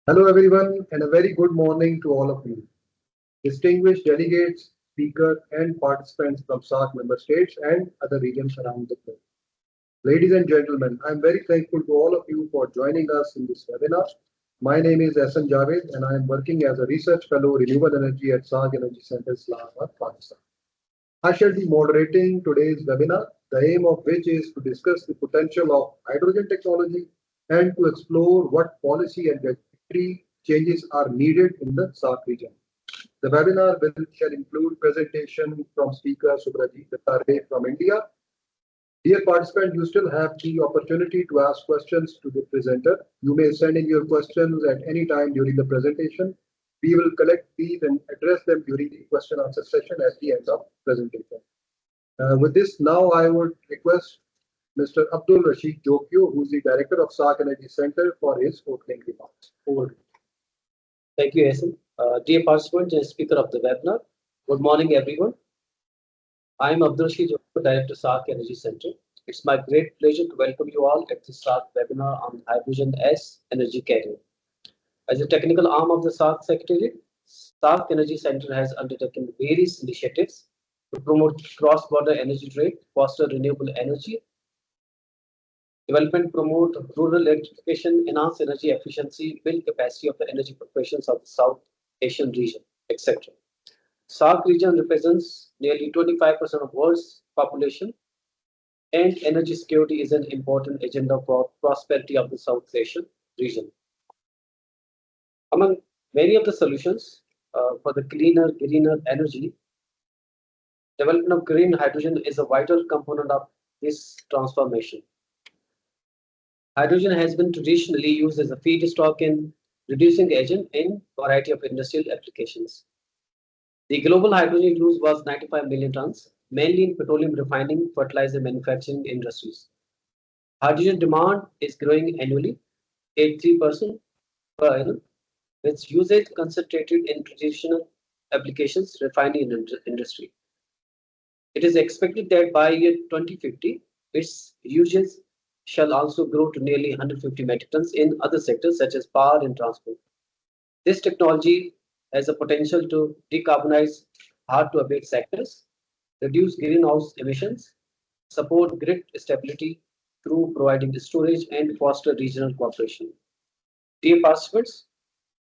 Hello, everyone, and a very good morning to all of you. Distinguished delegates, speakers, and participants from SAARC member states and other regions around the globe. Ladies and gentlemen, I'm very thankful to all of you for joining us in this webinar. My name is Ehsan Javed, and I am working as a research fellow renewable energy at SAARC Energy Center, Islamabad, Pakistan. I shall be moderating today's webinar, the aim of which is to discuss the potential of hydrogen technology and to explore what policy and regulatory changes are needed in the SAARC region. The webinar shall include presentation from Speaker Subrajit Dattare from India. Dear participant, you still have the opportunity to ask questions to the presenter. You may send in your questions at any time during the presentation. We will collect these and address them during the question answer session at the end of presentation. With this, now I would request Mr. Abdul Rashid Jokio, who is the Director of SAARC Energy Center, for his opening remarks. Over to you. Thank you, Yasin. Dear participants and speaker of the webinar, good morning, everyone. I am Abdul Rashid Jokio, Director SAARC Energy Center. It's my great pleasure to welcome you all at this SAARC webinar on hydrogen as energy carrier. As a technical arm of the SAARC Secretariat, SAARC Energy Center has undertaken various initiatives to promote cross-border energy trade, foster renewable energy development, promote rural electrification, enhance energy efficiency, build capacity of the energy professions of the South Asian region, etc. SAARC region represents nearly 25% of world's population, and energy security is an important agenda for prosperity of the South Asian region. Among many of the solutions for the cleaner, greener energy, development of green hydrogen is a vital component of this transformation. Hydrogen has been traditionally used as a feedstock and reducing agent in a variety of industrial applications. The global hydrogen use was 95 million tons, mainly in petroleum refining, fertilizer manufacturing industries. Hydrogen demand is growing annually, 83% per annum, with usage concentrated in traditional applications, refining industry. It is expected that by year 2050, its usage shall also grow to nearly 150 metric tons in other sectors such as power and transport. This technology has the potential to decarbonize hard-to-abate sectors, reduce greenhouse emissions, support grid stability through providing storage, and foster regional cooperation. Dear participants,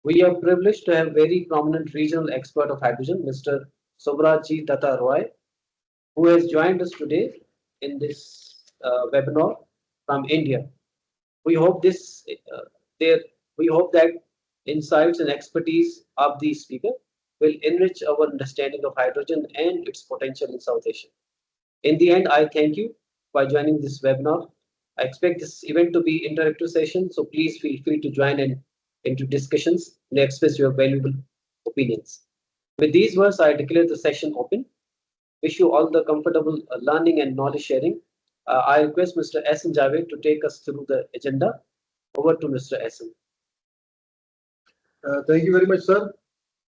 we are privileged to have very prominent regional expert of hydrogen, Mr. Subrajit Datta Roy, who has joined us today in this webinar from India. We hope we hope that insights and expertise of the speaker will enrich our understanding of hydrogen and its potential in South Asia. In the end, I thank you for joining this webinar. I expect this event to be interactive session, so please feel free to join into discussions and express your valuable opinions. With these words, I declare the session open. Wish you all the comfortable learning and knowledge sharing. I request Mr. Ehsan Javed to take us through the agenda. Over to Mr. Ehsan. Thank you very much, sir.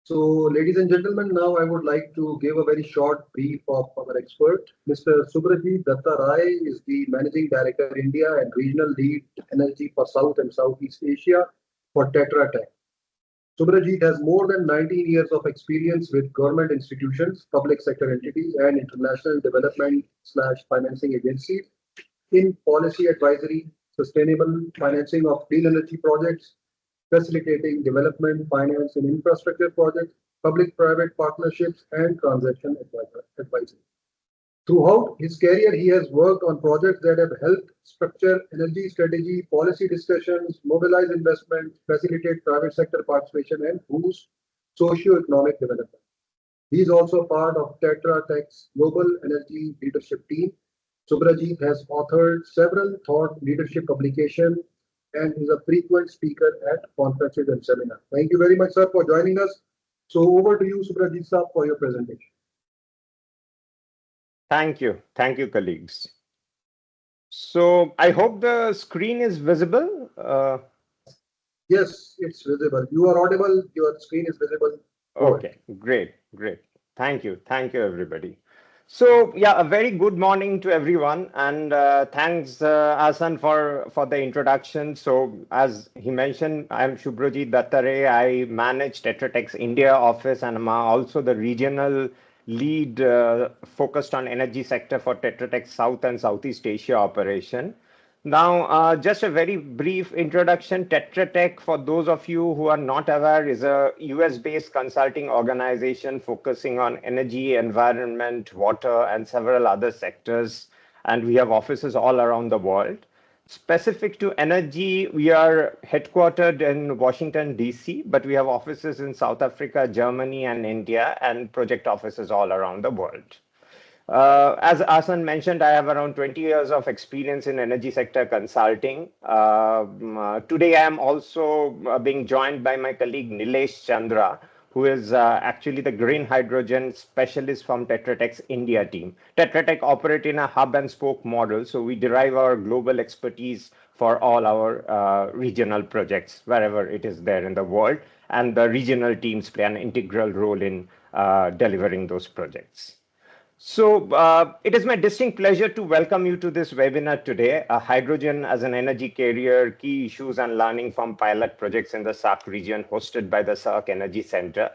So, ladies and gentlemen, now I would like to give a very short brief of our expert. Mr. Subrajit Datta Rai is the Managing Director, India and Regional Lead Energy for South and Southeast Asia for Tetra Tech. Subrajit has more than 19 years of experience with government institutions, public sector entities, and international development/financing agencies in policy advisory, sustainable financing of clean energy projects, facilitating development, finance, and infrastructure projects, public-private partnerships, and transaction advisory. Throughout his career, he has worked on projects that have helped structure energy strategy, policy discussions, mobilize investment, facilitate private sector participation, and boost socio-economic development. He is also part of Tetra Tech's Global Energy Leadership Team. Subrajit has authored several thought leadership publications and is a frequent speaker at conferences and seminars. Thank you very much, sir, for joining us. So over to you, Subrajit sir, for your presentation. Thank you, colleagues. So I hope the screen is visible. Yes, it's visible. You are audible. Your screen is visible. Okay, great. Thank you, everybody. So yeah, a very good morning to everyone, and thanks Asan for the introduction. So as he mentioned, I am Subhrajit Dattare. I manage Tetra Tech's India office, and I'm also the regional lead focused on energy sector for Tetra Tech's South and Southeast Asia operation. Now, just a very brief introduction. Tetra Tech, for those of you who are not aware, is a US-based consulting organization focusing on energy, environment, water, and several other sectors. And we have offices all around the world. Specific to energy, we are headquartered in Washington, D.C., but we have offices in South Africa, Germany, and India, and project offices all around the world. As Asan mentioned, I have around 20 years of experience in energy sector consulting. Today, I am also being joined by my colleague Nilesh Chandra, who is actually the green hydrogen specialist from Tetra Tech's India team. Tetra Tech operate in a hub and spoke model, so we derive our global expertise for all our regional projects, wherever it is there in the world, and the regional teams play an integral role in delivering those projects. So it is my distinct pleasure to welcome you to this webinar today, Hydrogen as an Energy Carrier, Key Issues and Learning from Pilot Projects in the SAARC region, hosted by the SAARC Energy Center.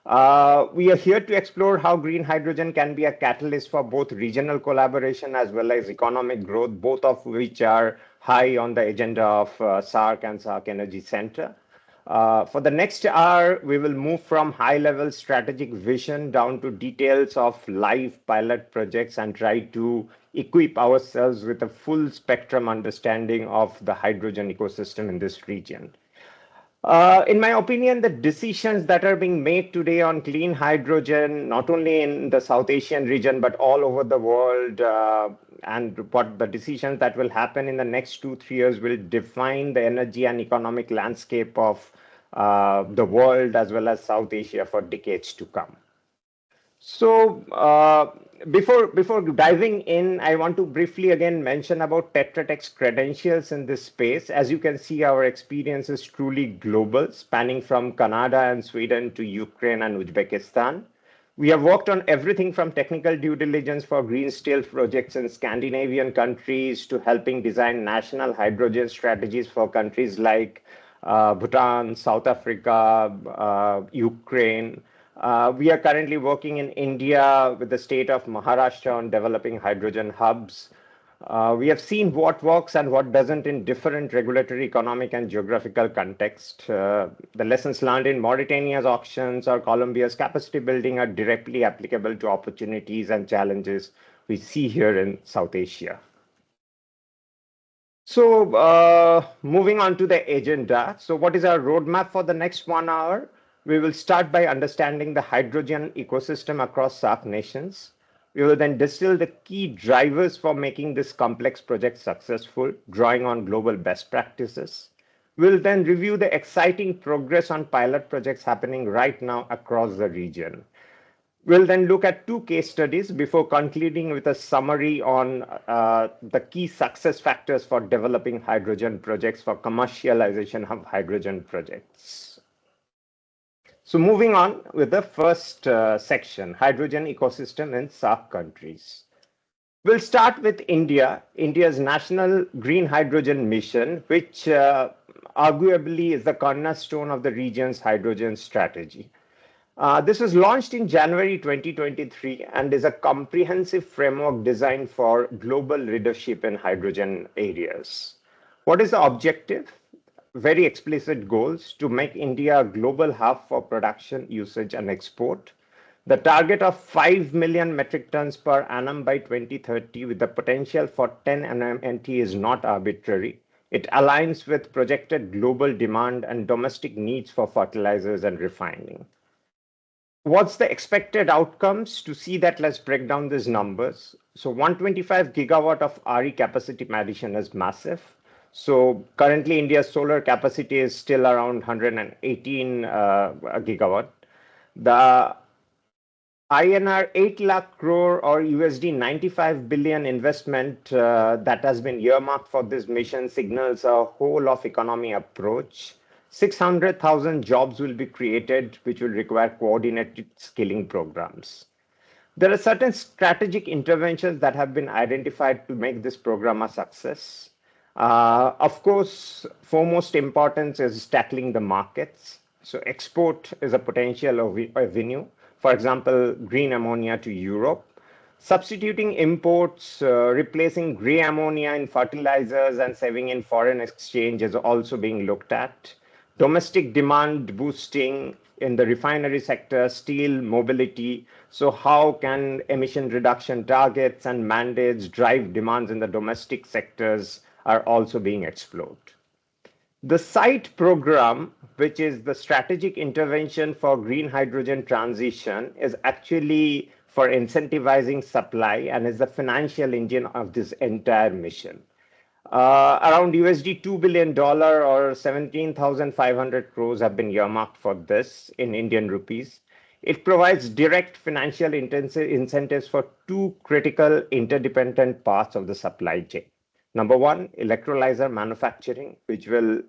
We are here to explore how green hydrogen can be a catalyst for both regional collaboration as well as economic growth, both of which are high on the agenda of SAARC and SAARC Energy Center. For the next hour, we will move from high-level strategic vision down to details of live pilot projects and try to equip ourselves with a full spectrum understanding of the hydrogen ecosystem in this region. In my opinion, the decisions that are being made today on clean hydrogen, not only in the South Asian region, but all over the world, and what the decisions that will happen in the next 2-3 years will define the energy and economic landscape of the world as well as South Asia for decades to come. So before diving in, I want to briefly again mention about Tetra Tech's credentials in this space. As you can see, our experience is truly global, spanning from Canada and Sweden to Ukraine and Uzbekistan. We have worked on everything from technical due diligence for green steel projects in Scandinavian countries to helping design national hydrogen strategies for countries like Bhutan, South Africa, Ukraine. We are currently working in India with the state of Maharashtra on developing hydrogen hubs. We have seen what works and what doesn't in different regulatory, economic, and geographical context. The lessons learned in Mauritania's auctions or Colombia's capacity building are directly applicable to opportunities and challenges we see here in South Asia. So moving on to the agenda. So what is our roadmap for the next 1 hour? We will start by understanding the hydrogen ecosystem across SAARC nations. We will then distill the key drivers for making this complex project successful, drawing on global best practices. We'll then review the exciting progress on pilot projects happening right now across the region. We'll then look at 2 case studies before concluding with a summary on the key success factors for developing hydrogen projects for commercialization of hydrogen projects. So moving on with the first section, hydrogen ecosystem in SAARC countries. We'll start with India, India's National Green Hydrogen Mission, which arguably is the cornerstone of the region's hydrogen strategy. This was launched in January 2023 and is a comprehensive framework designed for global leadership in hydrogen areas. What is the objective? Very explicit goals to make India a global hub for production, usage, and export. The target of 5 million metric tons per annum by 2030 with the potential for 10 MMT is not arbitrary. It aligns with projected global demand and domestic needs for fertilizers and refining. What's the expected outcomes? To see that, let's break down these numbers. So 125 gigawatt of RE capacity addition is massive. So currently India's solar capacity is still around 118 gigawatt. The INR 8 lakh crore or USD 95 billion investment that has been earmarked for this mission signals a whole of economy approach. 600,000 jobs will be created, which will require coordinated skilling programs. There are certain strategic interventions that have been identified to make this program a success. Of course, foremost importance is tackling the markets. So export is a potential avenue. For example, green ammonia to Europe. Substituting imports, replacing gray ammonia in fertilizers and saving in foreign exchange is also being looked at. Domestic demand boosting in the refinery sector, steel, mobility. So how can emission reduction targets and mandates drive demands in the domestic sectors are also being explored. The SITE program, which is the strategic intervention for green hydrogen transition, is actually for incentivizing supply and is the financial engine of this entire mission. Around USD $2 billion or 17,500 crores have been earmarked for this in Indian rupees. It provides direct financial incentives for two critical interdependent parts of the supply chain. Number one, electrolyzer manufacturing, which will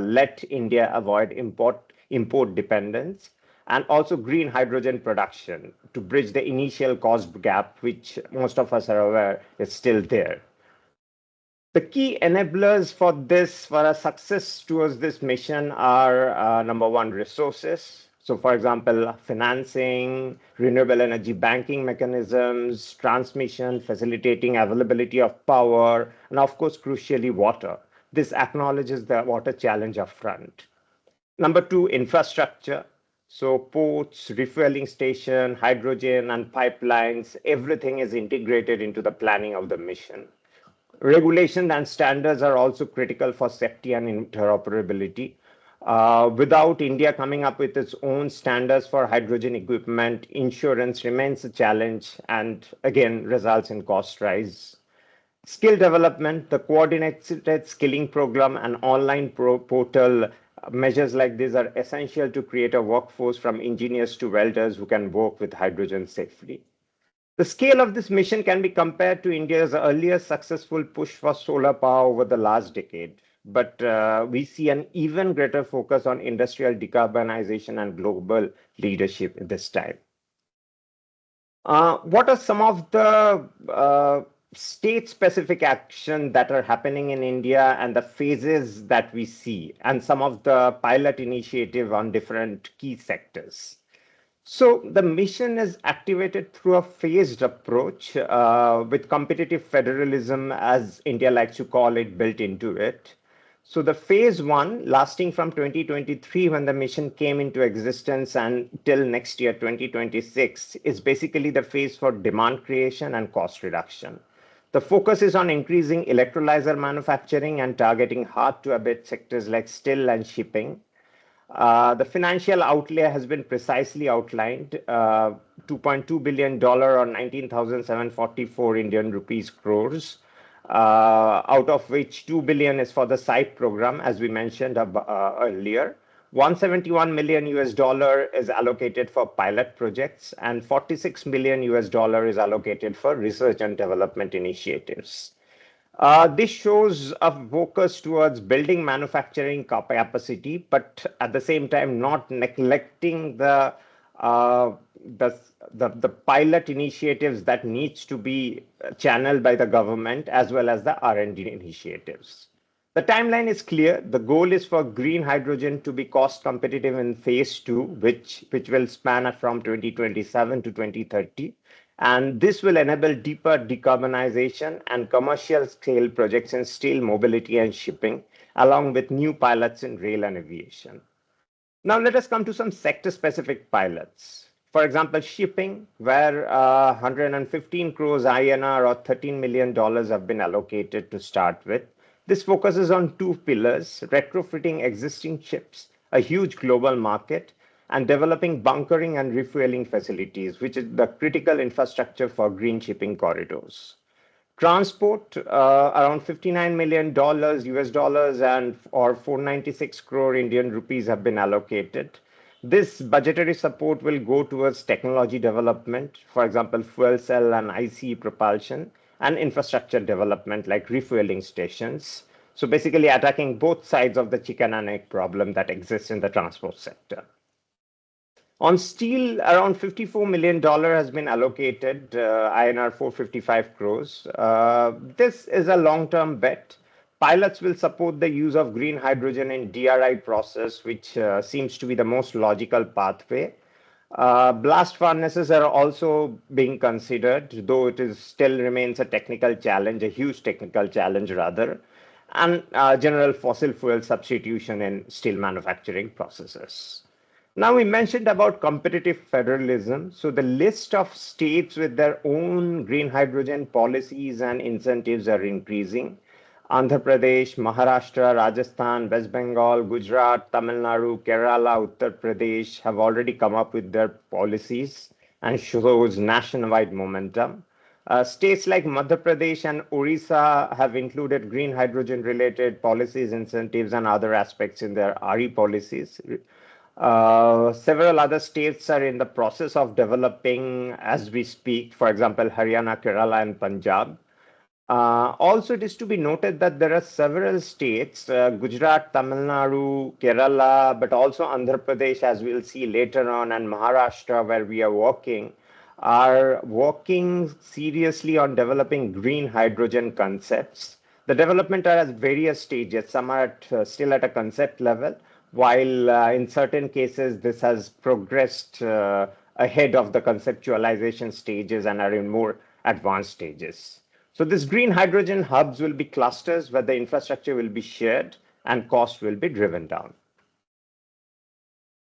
let India avoid import dependence, and also green hydrogen production to bridge the initial cost gap, which most of us are aware is still there. The key enablers for this, for a success towards this mission are number one, resources. So for example, financing, renewable energy banking mechanisms, transmission, facilitating availability of power, and of course, crucially, water. This acknowledges the water challenge upfront. Number two, infrastructure. So ports, refueling station, hydrogen and pipelines, everything is integrated into the planning of the mission. Regulation and standards are also critical for safety and interoperability. Without India coming up with its own standards for hydrogen equipment, insurance remains a challenge and again results in cost rise. Skill development, the coordinated skilling program and online portal measures like these are essential to create a workforce from engineers to welders who can work with hydrogen safely. The scale of this mission can be compared to India's earlier successful push for solar power over the last decade. But we see an even greater focus on industrial decarbonization and global leadership at this time. What are some of the state-specific action that are happening in India and the phases that we see and some of the pilot initiative on different key sectors? So the mission is activated through a phased approach with competitive federalism, as India likes to call it, built into it. So the phase one, lasting from 2023 when the mission came into existence and till next year, 2026, is basically the phase for demand creation and cost reduction. The focus is on increasing electrolyzer manufacturing and targeting hard-to-abate sectors like steel and shipping. The financial outlay has been precisely outlined, $2.2 billion or 19,744 Indian rupees crores, out of which 2 billion is for the SITE program, as we mentioned earlier. 171 million US dollar is allocated for pilot projects and 46 million US dollar is allocated for research and development initiatives. This shows a focus towards building manufacturing capacity, but at the same time not neglecting the pilot initiatives that needs to be channeled by the government as well as the R&D initiatives. The timeline is clear. The goal is for green hydrogen to be cost competitive in phase two, which will span from 2027 to 2030. And this will enable deeper decarbonization and commercial scale projects in steel, mobility, and shipping, along with new pilots in rail and aviation. Now let us come to some sector-specific pilots. For example, shipping, where 115 crores INR or $13 million have been allocated to start with. This focuses on two pillars: retrofitting existing ships, a huge global market, and developing bunkering and refueling facilities, which is the critical infrastructure for green shipping corridors. Transport, around $59 million US dollars and or 496 crore Indian rupees have been allocated. This budgetary support will go towards technology development, for example, fuel cell and ICE propulsion, and infrastructure development like refueling stations. So basically attacking both sides of the chicken and egg problem that exists in the transport sector. On steel, around $54 million has been allocated, INR 455 crores. This is a long-term bet. Pilots will support the use of green hydrogen in DRI process, which seems to be the most logical pathway. Blast furnaces are also being considered, though it is still remains a technical challenge, a huge technical challenge rather, and general fossil fuel substitution in steel manufacturing processes. Now, we mentioned about competitive federalism. So the list of states with their own green hydrogen policies and incentives are increasing. Andhra Pradesh, Maharashtra, Rajasthan, West Bengal, Gujarat, Tamil Nadu, Kerala, Uttar Pradesh have already come up with their policies and shows nationwide momentum. States like Madhya Pradesh and Orissa have included green hydrogen related policies, incentives, and other aspects in their RE policies. Several other states are in the process of developing as we speak, for example, Haryana, Kerala, and Punjab. Also, it is to be noted that there are several states, Gujarat, Tamil Nadu, Kerala, but also Andhra Pradesh, as we'll see later on, and Maharashtra, where we are working seriously on developing green hydrogen concepts. The development are at various stages. Some are still at a concept level, while in certain cases, this has progressed ahead of the conceptualization stages and are in more advanced stages. So this green hydrogen hubs will be clusters where the infrastructure will be shared and cost will be driven down.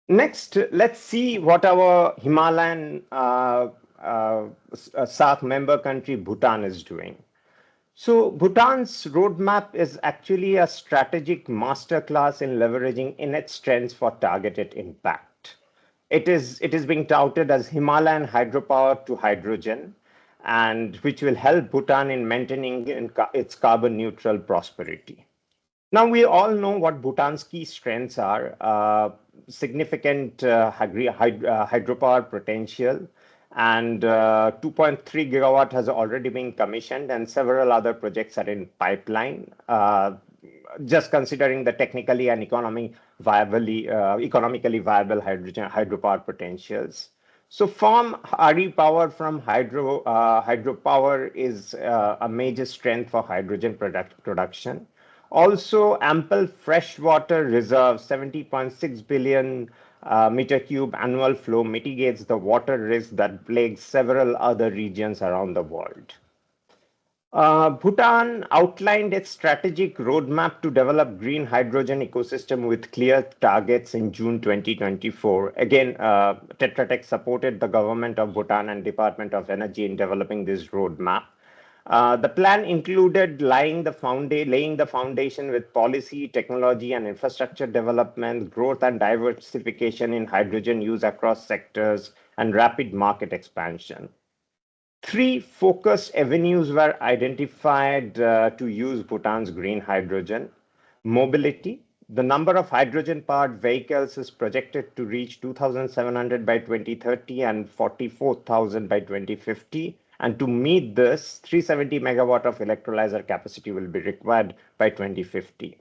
Next, let's see what our Himalayan SAARC member country Bhutan is doing. So Bhutan's roadmap is actually a strategic masterclass in leveraging innate strengths for targeted impact. It is being touted as Himalayan hydropower to hydrogen, and which will help Bhutan in maintaining its carbon neutral prosperity. Now, we all know what Bhutan's key strengths are, significant hydropower potential, and 2.3 gigawatt has already been commissioned, and several other projects are in pipeline. Just considering the technically and economically viable hydropower potentials. So farm RE power from hydropower is a major strength for hydrogen production. Also, ample freshwater reserves, 70.6 billion meter cube annual flow mitigates the water risk that plagues several other regions around the world. Bhutan outlined its strategic roadmap to develop green hydrogen ecosystem with clear targets in June 2024. Again, Tetra Tech supported the government of Bhutan and Department of Energy in developing this roadmap. The plan included laying the foundation with policy, technology, and infrastructure development, growth and diversification in hydrogen use across sectors, and rapid market expansion. 3 focused avenues were identified to use Bhutan's green hydrogen. Mobility. The number of hydrogen-powered vehicles is projected to reach 2,700 by 2030 and 44,000 by 2050. And to meet this, 370 megawatt of electrolyzer capacity will be required by 2050.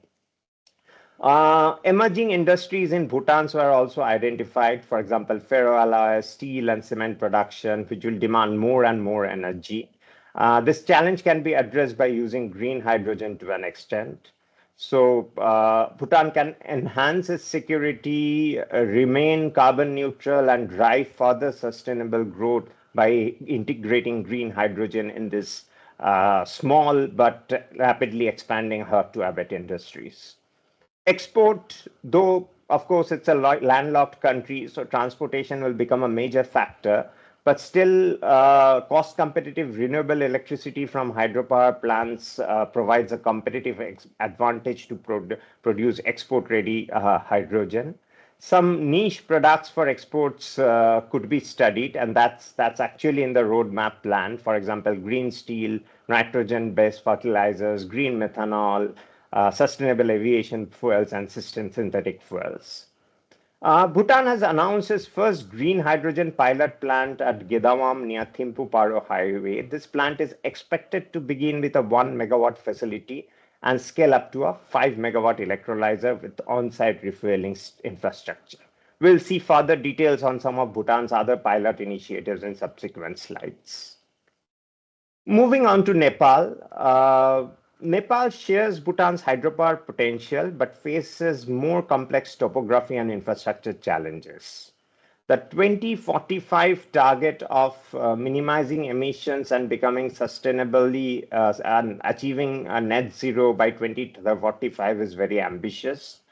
Emerging industries in Bhutan were also identified, for example, ferroalloy, steel, and cement production, which will demand more and more energy. This challenge can be addressed by using green hydrogen to an extent. So Bhutan can enhance its security, remain carbon neutral, and drive further sustainable growth by integrating green hydrogen in this small but rapidly expanding hard-to-abate industries. Export, though, of course, it's a landlocked country, so transportation will become a major factor, but still cost competitive renewable electricity from hydropower plants provides a competitive advantage to produce export-ready hydrogen. Some niche products for exports could be studied, and that's actually in the roadmap plan. For example, green steel, nitrogen-based fertilizers, green methanol, sustainable aviation fuels, and synthetic fuels. Bhutan has announced its first green hydrogen pilot plant at Gedawam near Thimphu Paro Highway. This plant is expected to begin with a 1 megawatt facility and scale up to a 5 megawatt electrolyzer with on-site refueling infrastructure. We'll see further details on some of Bhutan's other pilot initiatives in subsequent slides. Moving on to Nepal. Nepal shares Bhutan's hydropower potential but faces more complex topography and infrastructure challenges. The 2045 target of minimizing emissions and becoming sustainably and achieving a net zero by 2045 is very ambitious.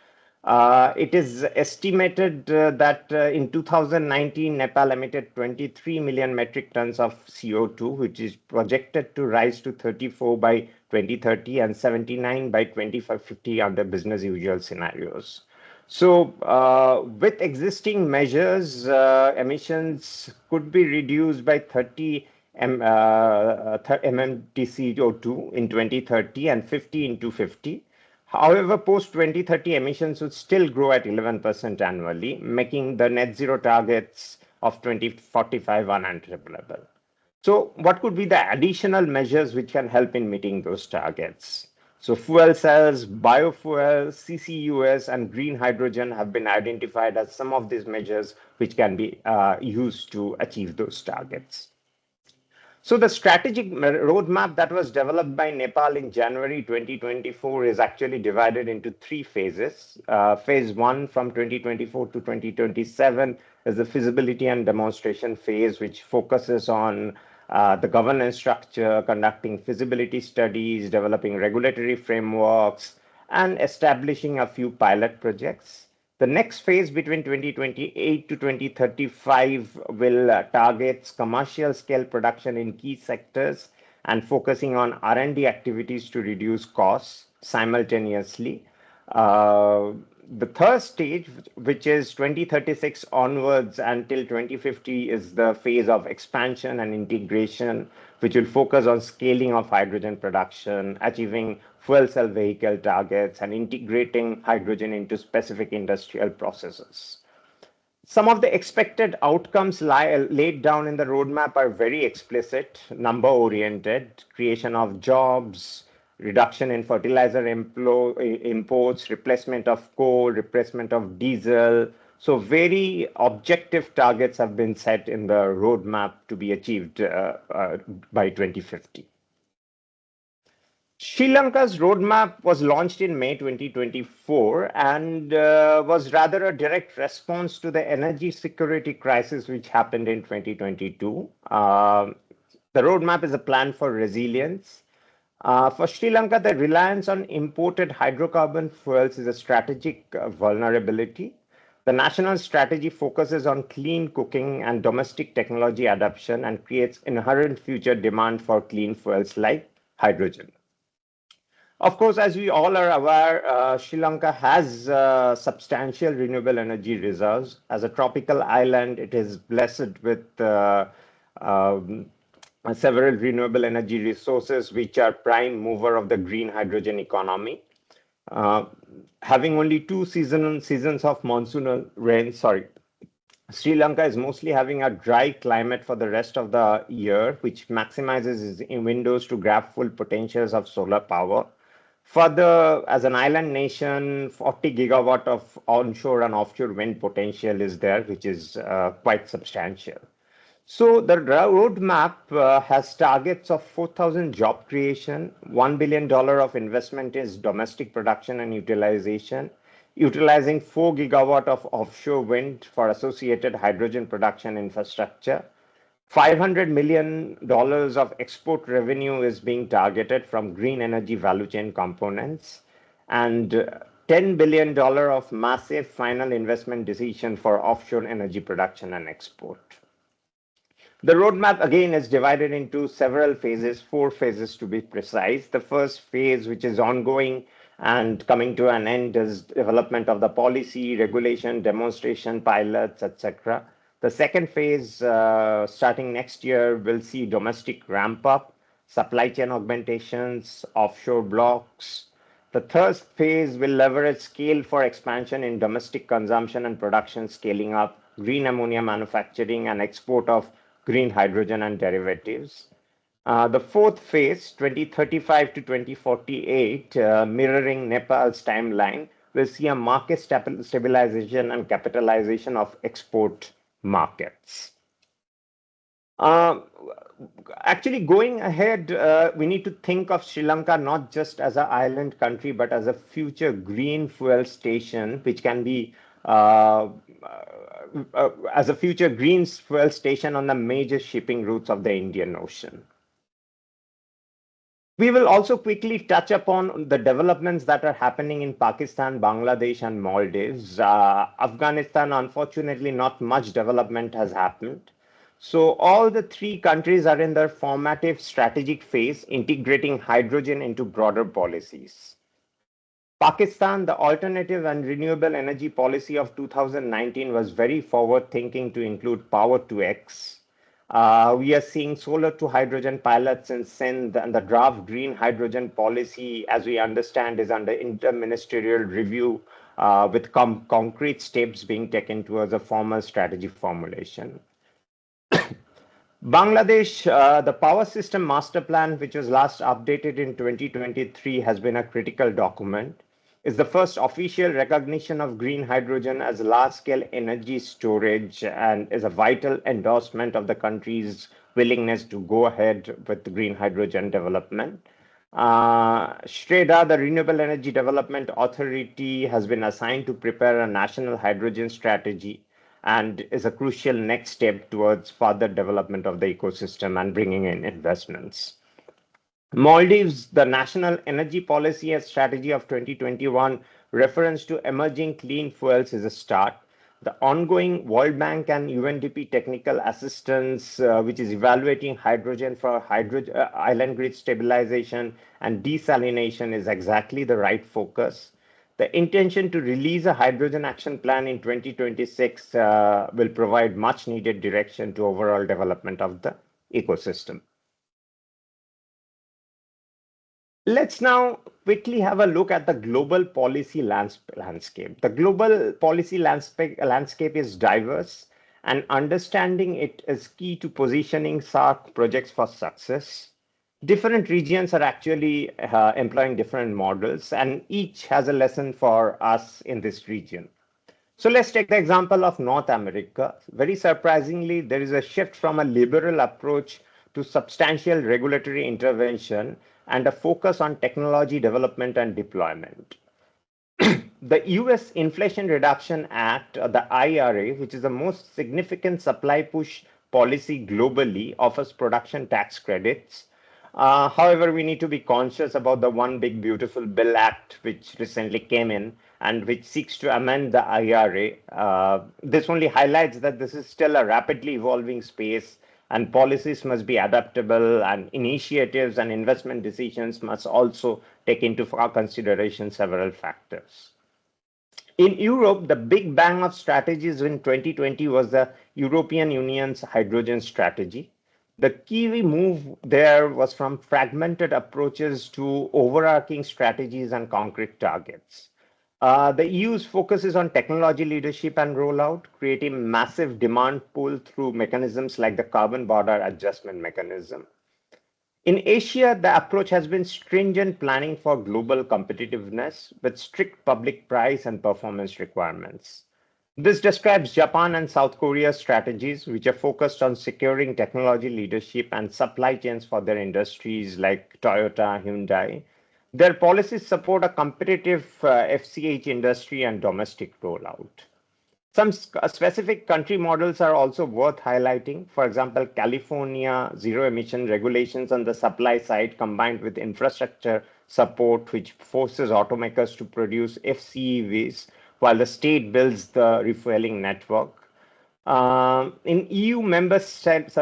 It is estimated that in 2019, Nepal emitted 23 million metric tons of CO2, which is projected to rise to 34 by 2030 and 79 by 2050 under business usual scenarios. So with existing measures, emissions could be reduced by 30 mmTCO2 in 2030 and 50 in 2050. However, post-2030 emissions would still grow at 11% annually, making the net zero targets of 2045 unattainable. So what could be the additional measures which can help in meeting those targets? So fuel cells, biofuels, CCUS, and green hydrogen have been identified as some of these measures which can be used to achieve those targets. So the strategic roadmap that was developed by Nepal in January 2024 is actually divided into three phases. Phase 1 from 2024 to 2027 is the feasibility and demonstration phase, which focuses on the governance structure, conducting feasibility studies, developing regulatory frameworks, and establishing a few pilot projects. The next phase between 2028 to 2035 will target commercial scale production in key sectors and focusing on R&D activities to reduce costs simultaneously. The third stage, which is 2036 onwards until 2050, is the phase of expansion and integration, which will focus on scaling of hydrogen production, achieving fuel cell vehicle targets, and integrating hydrogen into specific industrial processes. Some of the expected outcomes laid down in the roadmap are very explicit, number-oriented: creation of jobs, reduction in fertilizer imports, replacement of coal, replacement of diesel. So very objective targets have been set in the roadmap to be achieved by 2050. Sri Lanka's roadmap was launched in May 2024 and was rather a direct response to the energy security crisis which happened in 2022. The roadmap is a plan for resilience. For Sri Lanka, the reliance on imported hydrocarbon fuels is a strategic vulnerability. The national strategy focuses on clean cooking and domestic technology adoption and creates inherent future demand for clean fuels like hydrogen. Of course, as we all are aware, Sri Lanka has substantial renewable energy reserves. As a tropical island, it is blessed with several renewable energy resources, which are prime mover of the green hydrogen economy. Having only two seasons of monsoon rain, Sri Lanka is mostly having a dry climate for the rest of the year, which maximizes its windows to grab full potentials of solar power. Further, as an island nation, 40 gigawatt of onshore and offshore wind potential is there, which is quite substantial. So the roadmap has targets of 4,000 job creation, $1 billion of investment is domestic production and utilization, utilizing 4 gigawatt of offshore wind for associated hydrogen production infrastructure. $500 million of export revenue is being targeted from green energy value chain components, and $10 billion of massive final investment decision for offshore energy production and export. The roadmap again is divided into several phases, 4 phases to be precise. The first phase, which is ongoing and coming to an end, is development of the policy, regulation, demonstration, pilots, etc. The second phase, starting next year, will see domestic ramp up, supply chain augmentations, offshore blocks. The third phase will leverage scale for expansion in domestic consumption and production, scaling up green ammonia manufacturing and export of green hydrogen and derivatives. The fourth phase, 2035 to 2048, mirroring Nepal's timeline, will see a market stabilization and capitalization of export markets. Actually, going ahead, we need to think of Sri Lanka not just as an island country, but as a future green fuel station, which can be as a future green fuel station on the major shipping routes of the Indian Ocean. We will also quickly touch upon the developments that are happening in Pakistan, Bangladesh, and Maldives. Afghanistan, unfortunately, not much development has happened. So all the three countries are in their formative strategic phase, integrating hydrogen into broader policies. Pakistan, the alternative and renewable energy policy of 2019 was very forward thinking to include power to X. We are seeing solar to hydrogen pilots in Sindh, and the draft green hydrogen policy, as we understand, is under interministerial review with concrete steps being taken towards a formal strategy formulation. Bangladesh, the power system master plan, which was last updated in 2023, has been a critical document. It's the first official recognition of green hydrogen as large-scale energy storage and is a vital endorsement of the country's willingness to go ahead with the green hydrogen development. STREDA, the Renewable Energy Development Authority, has been assigned to prepare a national hydrogen strategy and is a crucial next step towards further development of the ecosystem and bringing in investments. Maldives, the National Energy Policy and Strategy of 2021, reference to emerging clean fuels is a start. The ongoing World Bank and UNDP technical assistance, which is evaluating hydrogen for island grid stabilization and desalination, is exactly the right focus. The intention to release a hydrogen action plan in 2026 will provide much needed direction to overall development of the ecosystem. Let's now quickly have a look at the global policy landscape. The global policy landscape is diverse, and understanding it is key to positioning SAARC projects for success. Different regions are actually employing different models, and each has a lesson for us in this region. So let's take the example of North America. Very surprisingly, there is a shift from a liberal approach to substantial regulatory intervention and a focus on technology development and deployment. The US Inflation Reduction Act, the IRA, which is the most significant supply push policy globally, offers production tax credits. However, we need to be conscious about the One Big Beautiful Bill Act, which recently came in and which seeks to amend the IRA. This only highlights that this is still a rapidly evolving space, and policies must be adaptable, and initiatives and investment decisions must also take into consideration several factors. In Europe, the big bang of strategies in 2020 was the European Union's hydrogen strategy. The key move there was from fragmented approaches to overarching strategies and concrete targets. The EU's focus is on technology leadership and rollout, creating massive demand pull through mechanisms like the carbon border adjustment mechanism. In Asia, the approach has been stringent planning for global competitiveness with strict public price and performance requirements. This describes Japan and South Korea's strategies, which are focused on securing technology leadership and supply chains for their industries like Toyota, Hyundai. Their policies support a competitive FCH industry and domestic rollout. Some specific country models are also worth highlighting. For example, California zero emission regulations on the supply side combined with infrastructure support, which forces automakers to produce FCEVs while the state builds the refueling network. In EU member states,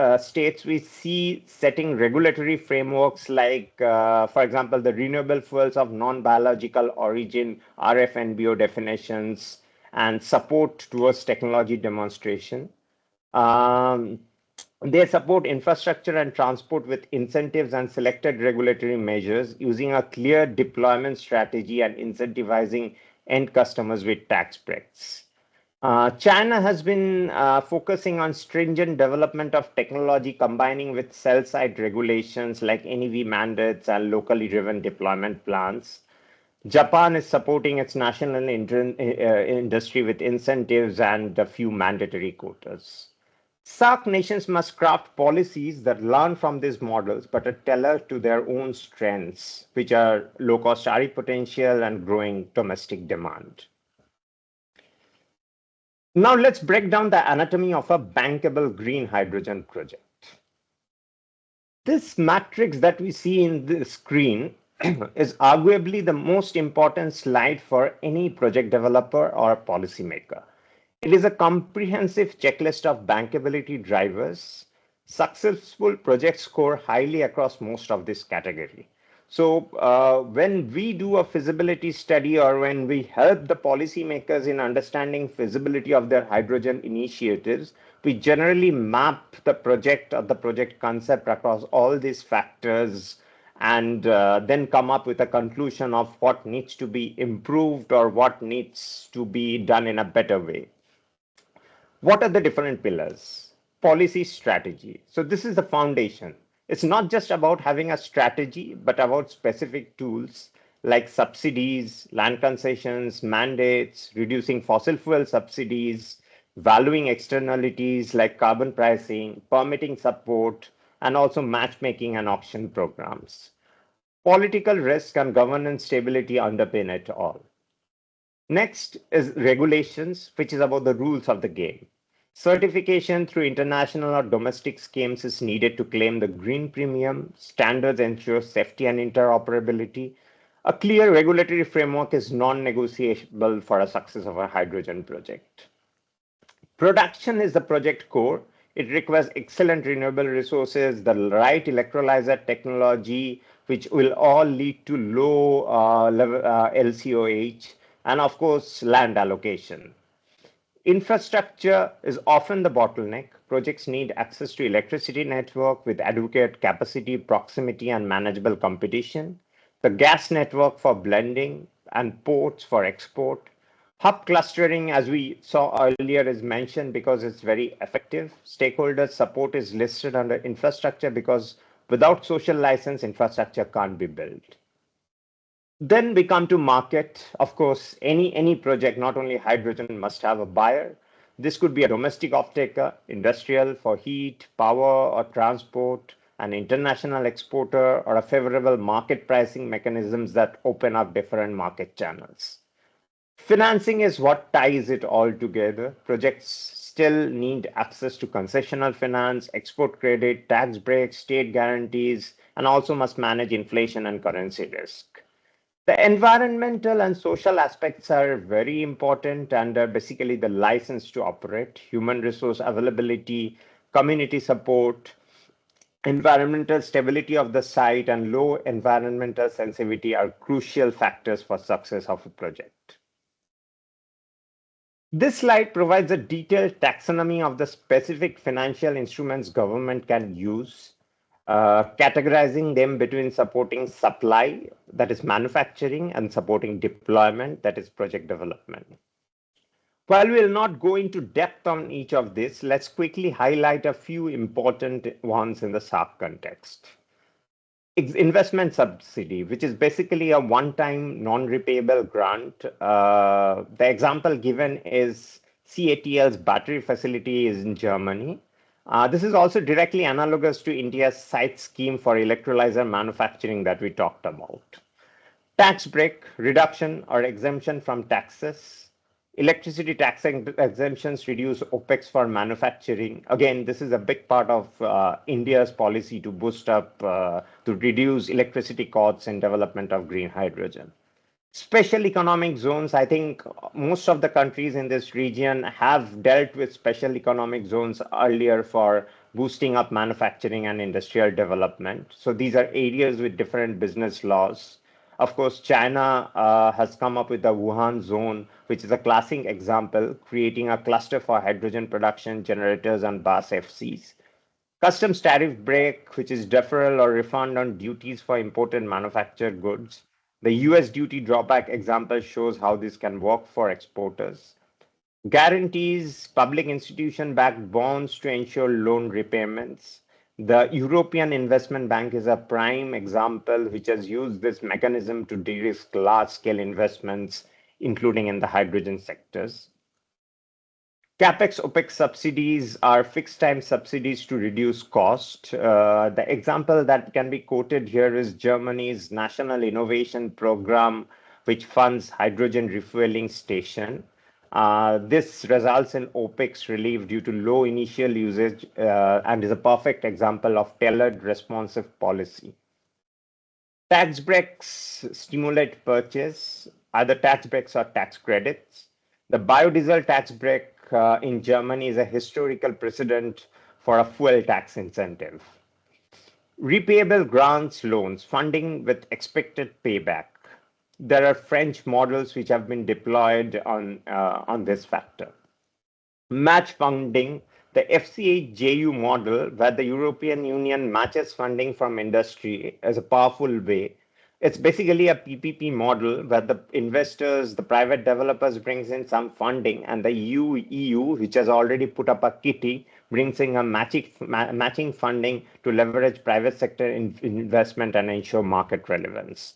we see setting regulatory frameworks like, for example, the renewable fuels of non-biological origin, RFNBO definitions, and support towards technology demonstration. They support infrastructure and transport with incentives and selected regulatory measures using a clear deployment strategy and incentivizing end customers with tax breaks. China has been focusing on stringent development of technology combining with cell site regulations like NEV mandates and locally driven deployment plans. Japan is supporting its national industry with incentives and a few mandatory quotas. SAARC nations must craft policies that learn from these models but are tailored to their own strengths, which are low cost RE potential and growing domestic demand. Now let's break down the anatomy of a bankable green hydrogen project. This matrix that we see in the screen is arguably the most important slide for any project developer or policymaker. It is a comprehensive checklist of bankability drivers. Successful projects score highly across most of this category. So when we do a feasibility study or when we help the policymakers in understanding feasibility of their hydrogen initiatives, we generally map the project or the project concept across all these factors and then come up with a conclusion of what needs to be improved or what needs to be done in a better way. What are the different pillars? Policy strategy. So this is the foundation. It's not just about having a strategy, but about specific tools like subsidies, land concessions, mandates, reducing fossil fuel subsidies, valuing externalities like carbon pricing, permitting support, and also matchmaking and auction programs. Political risk and governance stability underpin it all. Next is regulations, which is about the rules of the game. Certification through international or domestic schemes is needed to claim the green premium. Standards ensure safety and interoperability. A clear regulatory framework is non-negotiable for a success of a hydrogen project. Production is the project core. It requires excellent renewable resources, the right electrolyzer technology, which will all lead to low LCOH, and of course, land allocation. Infrastructure is often the bottleneck. Projects need access to electricity network with adequate capacity, proximity, and manageable competition. The gas network for blending and ports for export. Hub clustering, as we saw earlier, is mentioned because it's very effective. Stakeholder support is listed under infrastructure because without social license, infrastructure can't be built. Then we come to market. Of course, any project, not only hydrogen, must have a buyer. This could be a domestic off-taker, industrial for heat, power, or transport, an international exporter, or a favorable market pricing mechanisms that open up different market channels. Financing is what ties it all together. Projects still need access to concessional finance, export credit, tax breaks, state guarantees, and also must manage inflation and currency risk. The environmental and social aspects are very important and are basically the license to operate, human resource availability, community support, environmental stability of the site, and low environmental sensitivity are crucial factors for success of a project. This slide provides a detailed taxonomy of the specific financial instruments government can use, categorizing them between supporting supply, that is manufacturing, and supporting deployment, that is project development. While we'll not go into depth on each of this, let's quickly highlight a few important ones in the SAARC context. Investment subsidy, which is basically a one-time non-repayable grant. The example given is CATL's battery facility is in Germany. This is also directly analogous to India's site scheme for electrolyzer manufacturing that we talked about. Tax break, reduction or exemption from taxes. Electricity tax exemptions reduce OPEX for manufacturing. Again, this is a big part of India's policy to boost up, to reduce electricity costs and development of green hydrogen. Special economic zones, I think most of the countries in this region have dealt with special economic zones earlier for boosting up manufacturing and industrial development. So these are areas with different business laws. Of course, China has come up with the Wuhan zone, which is a classic example, creating a cluster for hydrogen production, generators, and bus FCs. Customs tariff break, which is deferral or refund on duties for imported manufactured goods. The US duty drawback example shows how this can work for exporters. Guarantees, public institution-backed bonds to ensure loan repayments. The European Investment Bank is a prime example which has used this mechanism to de-risk large-scale investments, including in the hydrogen sectors. CapEx, OpEx subsidies are fixed-time subsidies to reduce cost. The example that can be quoted here is Germany's National Innovation Program, which funds hydrogen refueling station. This results in OpEx relief due to low initial usage and is a perfect example of tailored responsive policy. Tax breaks stimulate purchase, either tax breaks or tax credits. The biodiesel tax break in Germany is a historical precedent for a fuel tax incentive. Repayable grants loans, funding with expected payback. There are French models which have been deployed on this factor. Match funding, the FCA-JU model, where the European Union matches funding from industry as a powerful way. It's basically a PPP model where the investors, the private developers brings in some funding and the EU, which has already put up a kitty, brings in a matching funding to leverage private sector investment and ensure market relevance.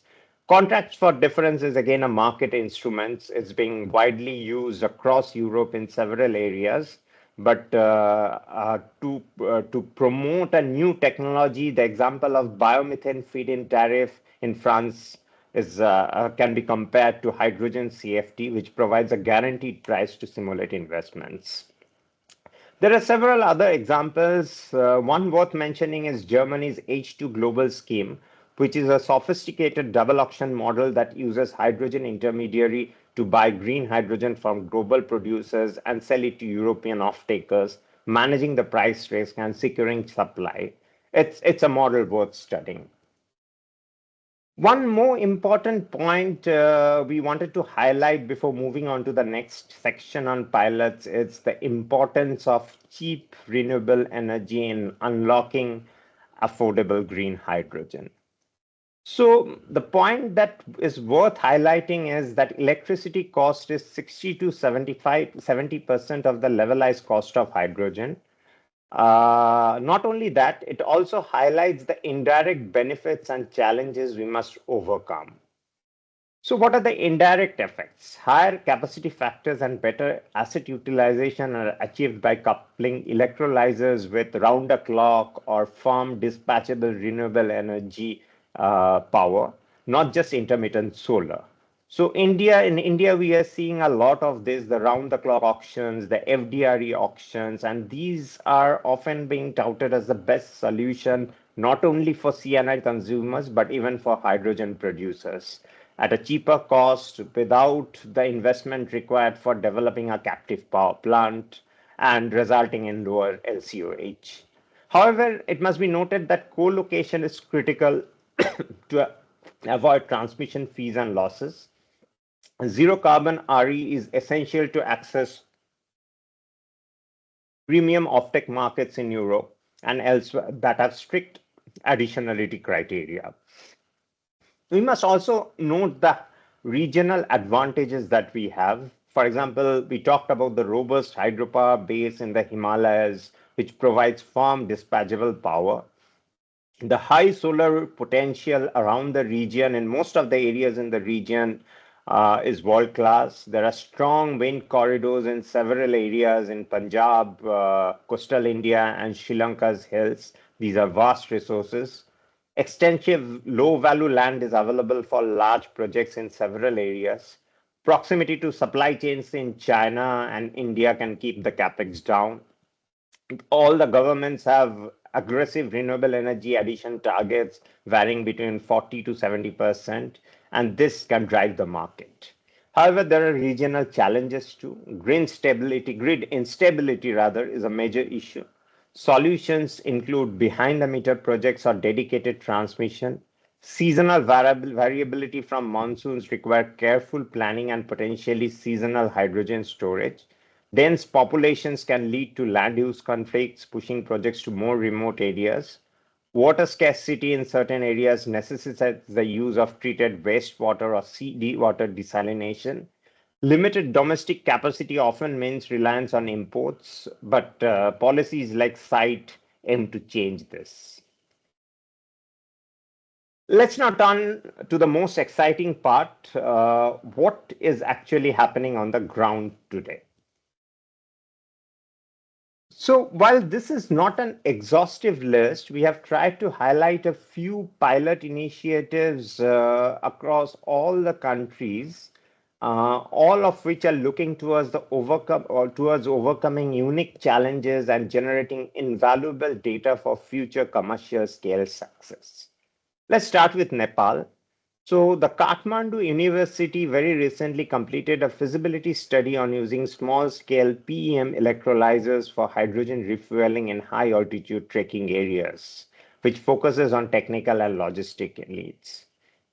Contracts for difference is again a market instrument. It's being widely used across Europe in several areas. But to promote a new technology, the example of biomethane feed-in tariff in France is can be compared to hydrogen CFD, which provides a guaranteed price to simulate investments. There are several other examples. One worth mentioning is Germany's H2 Global scheme, which is a sophisticated double auction model that uses hydrogen intermediary to buy green hydrogen from global producers and sell it to European off-takers, managing the price risk and securing supply. It's a model worth studying. One more important point we wanted to highlight before moving on to the next section on pilots is the importance of cheap renewable energy in unlocking affordable green hydrogen. So the point that is worth highlighting is that electricity cost is 60 to 70% of the levelized cost of hydrogen. Not only that, it also highlights the indirect benefits and challenges we must overcome. So what are the indirect effects? Higher capacity factors and better asset utilization are achieved by coupling electrolyzers with round-the-clock or firm dispatchable renewable energy power, not just intermittent solar. So in India, we are seeing a lot of this, the round-the-clock auctions, the FDRE auctions, and these are often being touted as the best solution, not only for CNI consumers, but even for hydrogen producers at a cheaper cost without the investment required for developing a captive power plant and resulting in lower LCOH. However, it must be noted that co-location is critical to avoid transmission fees and losses. Zero carbon RE is essential to access premium offtake markets in Europe and elsewhere that have strict additionality criteria. We must also note the regional advantages that we have. For example, we talked about the robust hydropower base in the Himalayas, which provides firm dispatchable power. The high solar potential around the region and most of the areas in the region is world class. There are strong wind corridors in several areas in Punjab, coastal India, and Sri Lanka's hills. These are vast resources. Extensive low value land is available for large projects in several areas. Proximity to supply chains in China and India can keep the capex down. All the governments have aggressive renewable energy addition targets varying between 40 to 70%, and this can drive the market. However, there are regional challenges too. Grid instability rather, is a major issue. Solutions include behind-the-meter projects or dedicated transmission. Seasonal variability from monsoons require careful planning and potentially seasonal hydrogen storage. Dense populations can lead to land use conflicts, pushing projects to more remote areas. Water scarcity in certain areas necessitates the use of treated wastewater or seawater desalination. Limited domestic capacity often means reliance on imports, but policies like site aim to change this. Let's now turn to the most exciting part, what is actually happening on the ground today. So while this is not an exhaustive list, we have tried to highlight a few pilot initiatives across all the countries, all of which are looking towards overcoming unique challenges and generating invaluable data for future commercial scale success. Let's start with Nepal. So the Kathmandu University very recently completed a feasibility study on using small-scale PEM electrolyzers for hydrogen refueling in high-altitude trekking areas, which focuses on technical and logistic needs.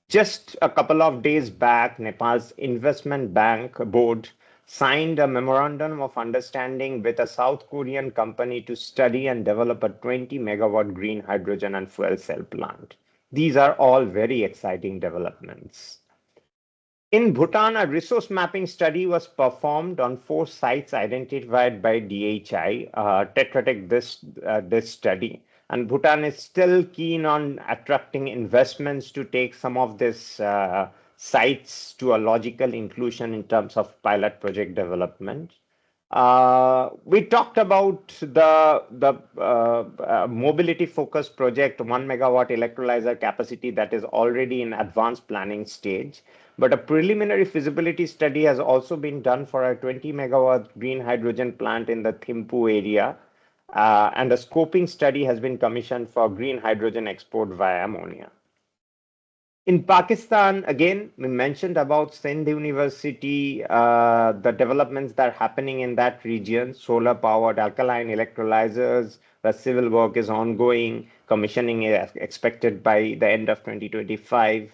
Just a couple of days back, Nepal's investment bank board signed a memorandum of understanding with a South Korean company to study and develop a 20-megawatt green hydrogen and fuel cell plant. These are all very exciting developments. In Bhutan, a resource mapping study was performed on 4 sites identified by DHI. Tetra Tech this study. And Bhutan is still keen on attracting investments to take some of these sites to a logical inclusion in terms of pilot project development. We talked about the mobility focused project, 1 megawatt electrolyzer capacity that is already in advanced planning stage. But a preliminary feasibility study has also been done for a 20 megawatt green hydrogen plant in the Thimphu area. And a scoping study has been commissioned for green hydrogen export via ammonia. In Pakistan, again, we mentioned about Sindh University, the developments that are happening in that region, solar-powered alkaline electrolyzers, the civil work is ongoing, commissioning is expected by the end of 2025.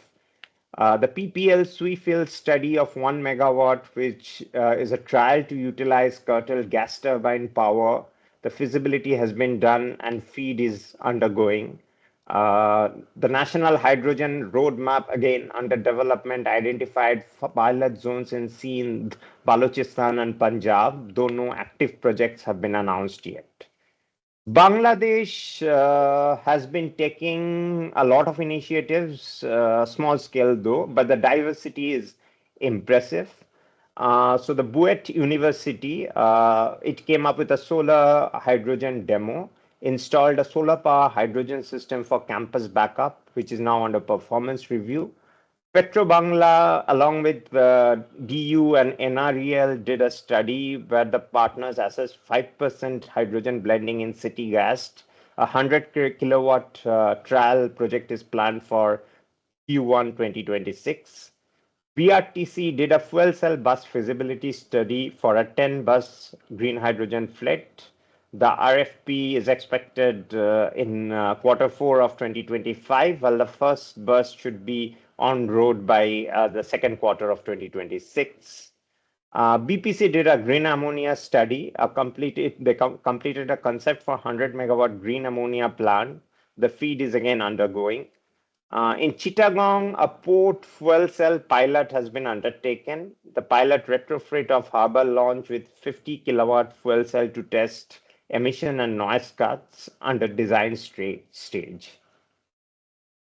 The PPL Sui-Field study of 1 megawatt, which is a trial to utilize curtailed gas turbine power. The feasibility has been done and FEED is undergoing. The National Hydrogen Roadmap, again, under development, identified pilot zones in Sindh, Balochistan, and Punjab, though no active projects have been announced yet. Bangladesh has been taking a lot of initiatives, small scale though, but the diversity is impressive. So the Buet University, it came up with a solar hydrogen demo, installed a solar power hydrogen system for campus backup, which is now under performance review. Petrobangla, along with DU and NREL, did a study where the partners assessed 5% hydrogen blending in city gas. A 100 kilowatt trial project is planned for Q1 2026. BRTC did a fuel cell bus feasibility study for a 10 bus green hydrogen fleet. The RFP is expected in Q4 of 2025, while the first bus should be on road by the second quarter of 2026. BPC did a green ammonia study. They completed a concept for 100 megawatt green ammonia plant. The FEED is again undergoing. In Chittagong, a port fuel cell pilot has been undertaken. The pilot retrofit of Harbour launch with 50 kilowatt fuel cell to test emission and noise cuts under design stage.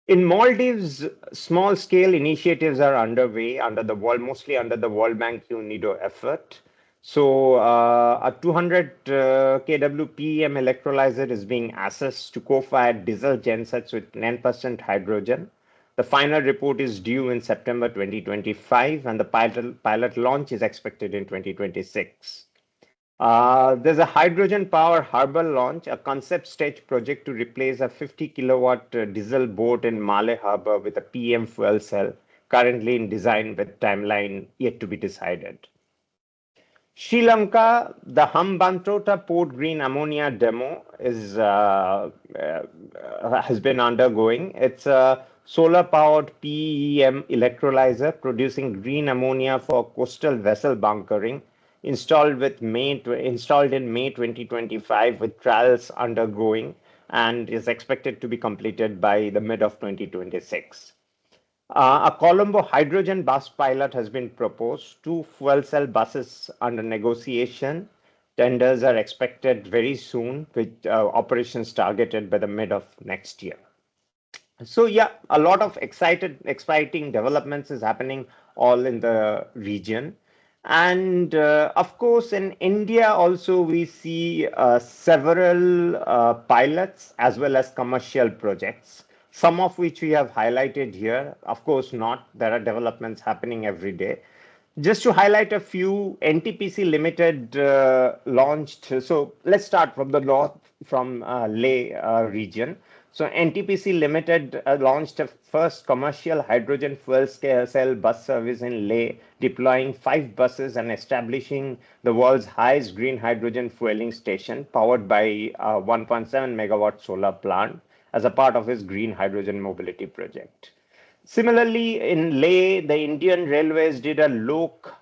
In Maldives, small-scale initiatives are underway mostly under the World Bank UNIDO effort. So a 200 kW PEM electrolyzer is being assessed to co-fire diesel gensets with 9% hydrogen. The final report is due in September 2025, and the pilot launch is expected in 2026. There's a hydrogen power Harbour launch, a concept stage project to replace a 50 kilowatt diesel boat in Malé Harbour with a PM fuel cell, currently in design with timeline yet to be decided. Sri Lanka, the Hambantota Port Green Ammonia demo has been undergoing. It's a solar-powered PEM electrolyzer producing green ammonia for coastal vessel bunkering, installed in May 2025 with trials undergoing, and is expected to be completed by the mid of 2026. A Colombo hydrogen bus pilot has been proposed, 2 fuel cell buses under negotiation. Tenders are expected very soon, with operations targeted by the mid of next year. So yeah, a lot of exciting developments is happening all in the region. And of course, in India also, we see several pilots as well as commercial projects, some of which we have highlighted here. Of course not, there are developments happening every day. Just to highlight a few, NTPC Limited launched. So let's start from the north, from Leh region. So NTPC Limited launched a first commercial hydrogen fuel cell bus service in Leh, deploying 5 buses and establishing the world's highest green hydrogen fueling station powered by a 1.7 megawatt solar plant as a part of its green hydrogen mobility project. Similarly, in Leh, the Indian Railways did a Lok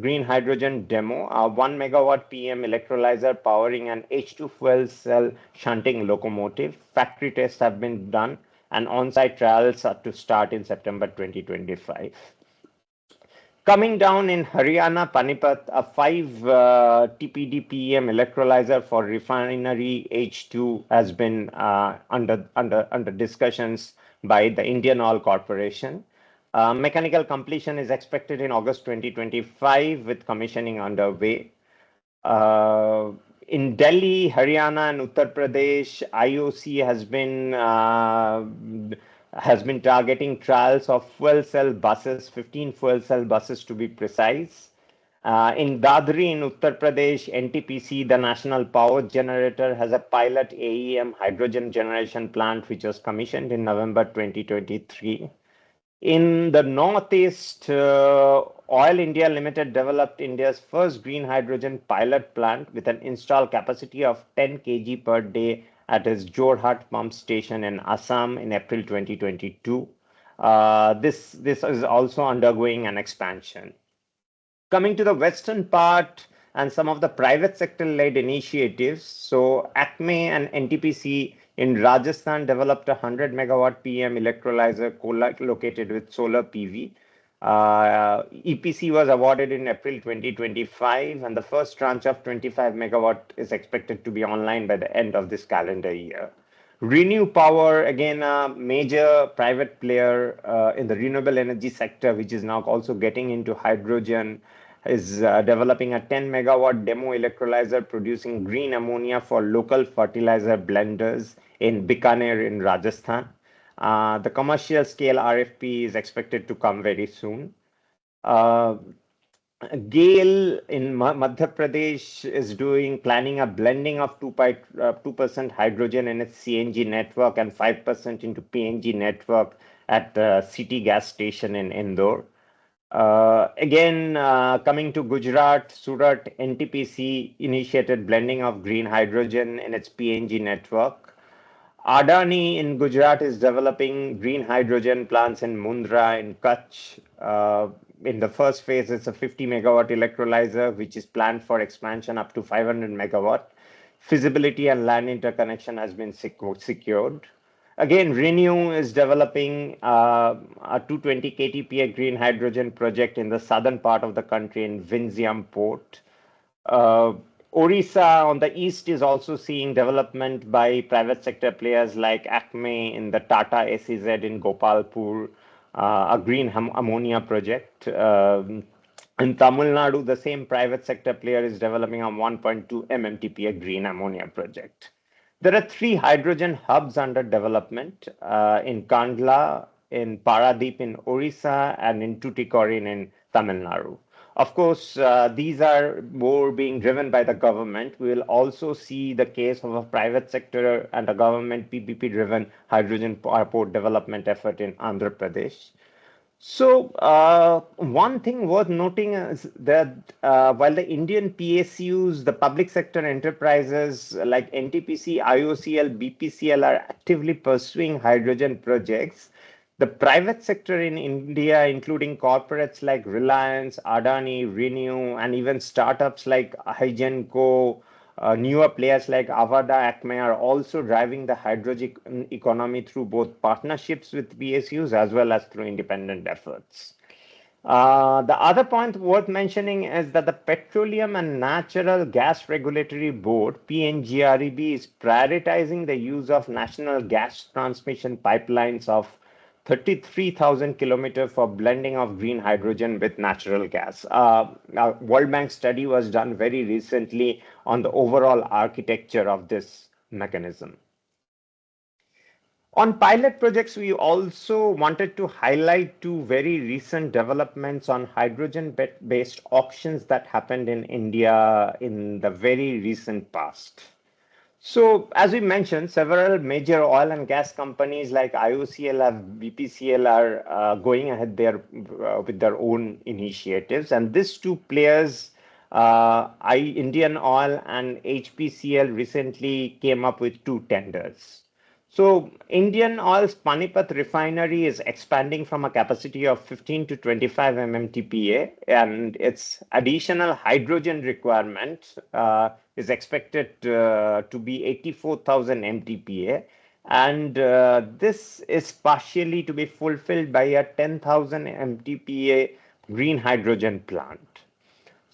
green hydrogen demo, a 1 megawatt PM electrolyzer powering an H2 fuel cell shunting locomotive. Factory tests have been done and on-site trials are to start in September 2025. Coming down in Haryana, Panipat, a 5 TPD PM electrolyzer for refinery H2 has been under discussions by the Indian Oil Corporation. Mechanical completion is expected in August 2025 with commissioning underway. In Delhi, Haryana, and Uttar Pradesh, IOC has been targeting trials of fuel cell buses, 15 fuel cell buses to be precise. In Dadri, in Uttar Pradesh, NTPC, the national power generator, has a pilot AEM hydrogen generation plant which was commissioned in November 2023. In the Northeast, Oil India Limited developed India's first green hydrogen pilot plant with an installed capacity of 10 kg per day at its Jorhat pump station in Assam in April 2022. This is also undergoing an expansion. Coming to the western part and some of the private sector-led initiatives, so ACME and NTPC in Rajasthan developed a 100 megawatt PM electrolyzer co-located with solar PV. EPC was awarded in April 2025, and the first tranche of 25 megawatt is expected to be online by the end of this calendar year. Renew Power, again a major private player in the renewable energy sector, which is now also getting into hydrogen, is developing a 10 megawatt demo electrolyzer producing green ammonia for local fertilizer blenders in Bikaner in Rajasthan. The commercial scale RFP is expected to come very soon. GAIL in Madhya Pradesh is planning a blending of 2% hydrogen in its CNG network and 5% into PNG network at the city gas station in Indore. Coming to Gujarat, Surat, NTPC initiated blending of green hydrogen in its PNG network. Adani in Gujarat is developing green hydrogen plants in Mundra in Kutch. In the first phase, it's a 50 megawatt electrolyzer, which is planned for expansion up to 500 megawatt. Feasibility and land interconnection has been secured. Again, Renew is developing a 220 KTPA green hydrogen project in the southern part of the country in Vinziam port. Orissa on the east is also seeing development by private sector players like ACME in the Tata SEZ in Gopalpur, a green ammonia project. In Tamil Nadu, the same private sector player is developing a 1.2 MMTPA green ammonia project. There are 3 hydrogen hubs under development in Kandla, in Paradeep in Orissa, and in Tuticorin in Tamil Nadu. Of course, these are more being driven by the government. We will also see the case of a private sector and a government PPP-driven hydrogen port development effort in Andhra Pradesh. So one thing worth noting is that while the Indian PSUs, the public sector enterprises like NTPC, IOCL, BPCL are actively pursuing hydrogen projects, the private sector in India, including corporates like Reliance, Adani, Renew, and even startups like Hygenco, newer players like Avada, ACME are also driving the hydrogen economy through both partnerships with PSUs as well as through independent efforts. The other point worth mentioning is that the Petroleum and Natural Gas Regulatory Board, PNGREB, is prioritizing the use of national gas transmission pipelines of 33,000 kilometers for blending of green hydrogen with natural gas. A World Bank study was done very recently on the overall architecture of this mechanism. On pilot projects, we also wanted to highlight two very recent developments on hydrogen-based auctions that happened in India in the very recent past. So, as we mentioned, several major oil and gas companies like IOCL and BPCL are going ahead with their own initiatives, and these two players, Indian Oil and HPCL, recently came up with two tenders. So Indian Oil's Panipat refinery is expanding from a capacity of 15 to 25 mmtpa, and its additional hydrogen requirement is expected to be 84,000 mtpa, and this is partially to be fulfilled by a 10,000 mtpa green hydrogen plant.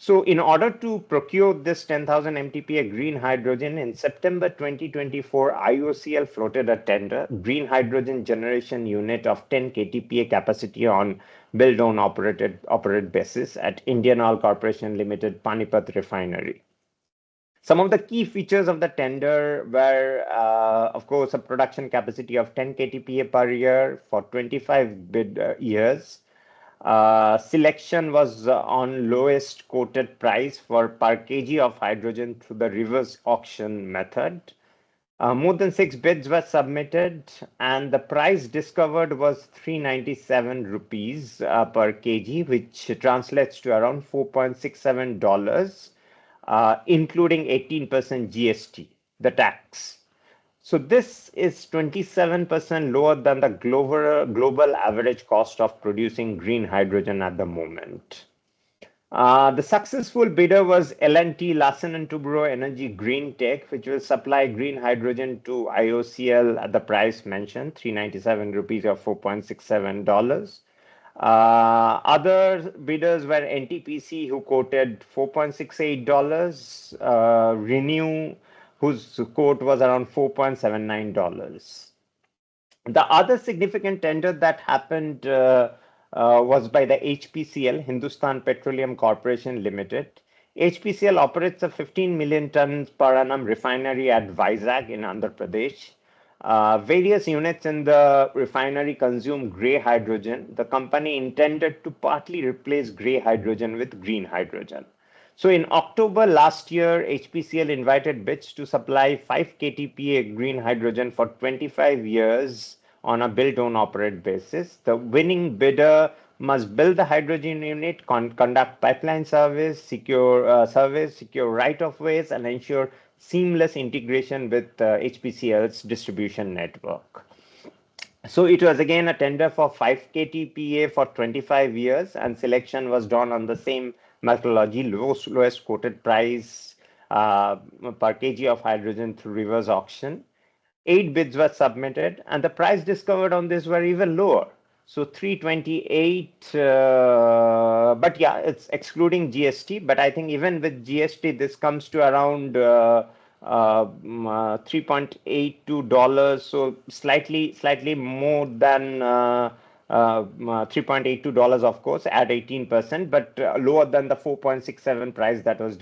So in order to procure this 10,000 MTPA green hydrogen, in September 2024, IOCL floated a tender, green hydrogen generation unit of 10 KTPA capacity on build own operate basis at Indian Oil Corporation Limited, Panipat Refinery. Some of the key features of the tender were, of course, a production capacity of 10 KTPA per year for 25 bid years. Selection was on lowest quoted price for per kg of hydrogen through the reverse auction method. More than 6 bids were submitted, and the price discovered was 397 rupees per kg, which translates to around $4.67, including 18% GST, the tax. So this is 27% lower than the global average cost of producing green hydrogen at the moment. The successful bidder was L&T Larsen & Toubro Energy Green Tech, which will supply green hydrogen to IOCL at the price mentioned, 397 rupees or $4.67. Other bidders were NTPC, who quoted $4.68, Renew, whose quote was around $4.79. The other significant tender that happened was by the HPCL, Hindustan Petroleum Corporation Limited. HPCL operates a 15 million tons per annum refinery at Vizag in Andhra Pradesh. Various units in the refinery consume grey hydrogen. The company intended to partly replace grey hydrogen with green hydrogen. So in October last year, HPCL invited bids to supply 5 KTPA green hydrogen for 25 years on a build own operate basis. The winning bidder must build the hydrogen unit, conduct pipeline secure right of ways, and ensure seamless integration with HPCL's distribution network. So it was again a tender for 5 KTPA for 25 years, and selection was done on the same methodology, lowest quoted price per kg of hydrogen through reverse auction. 8 bids were submitted, and the price discovered on this were even lower. So 328, but yeah, it's excluding GST. But I think even with GST, this comes to around $3.82. So slightly more than $3.82, of course, at 18%, but lower than the 4.67 price that was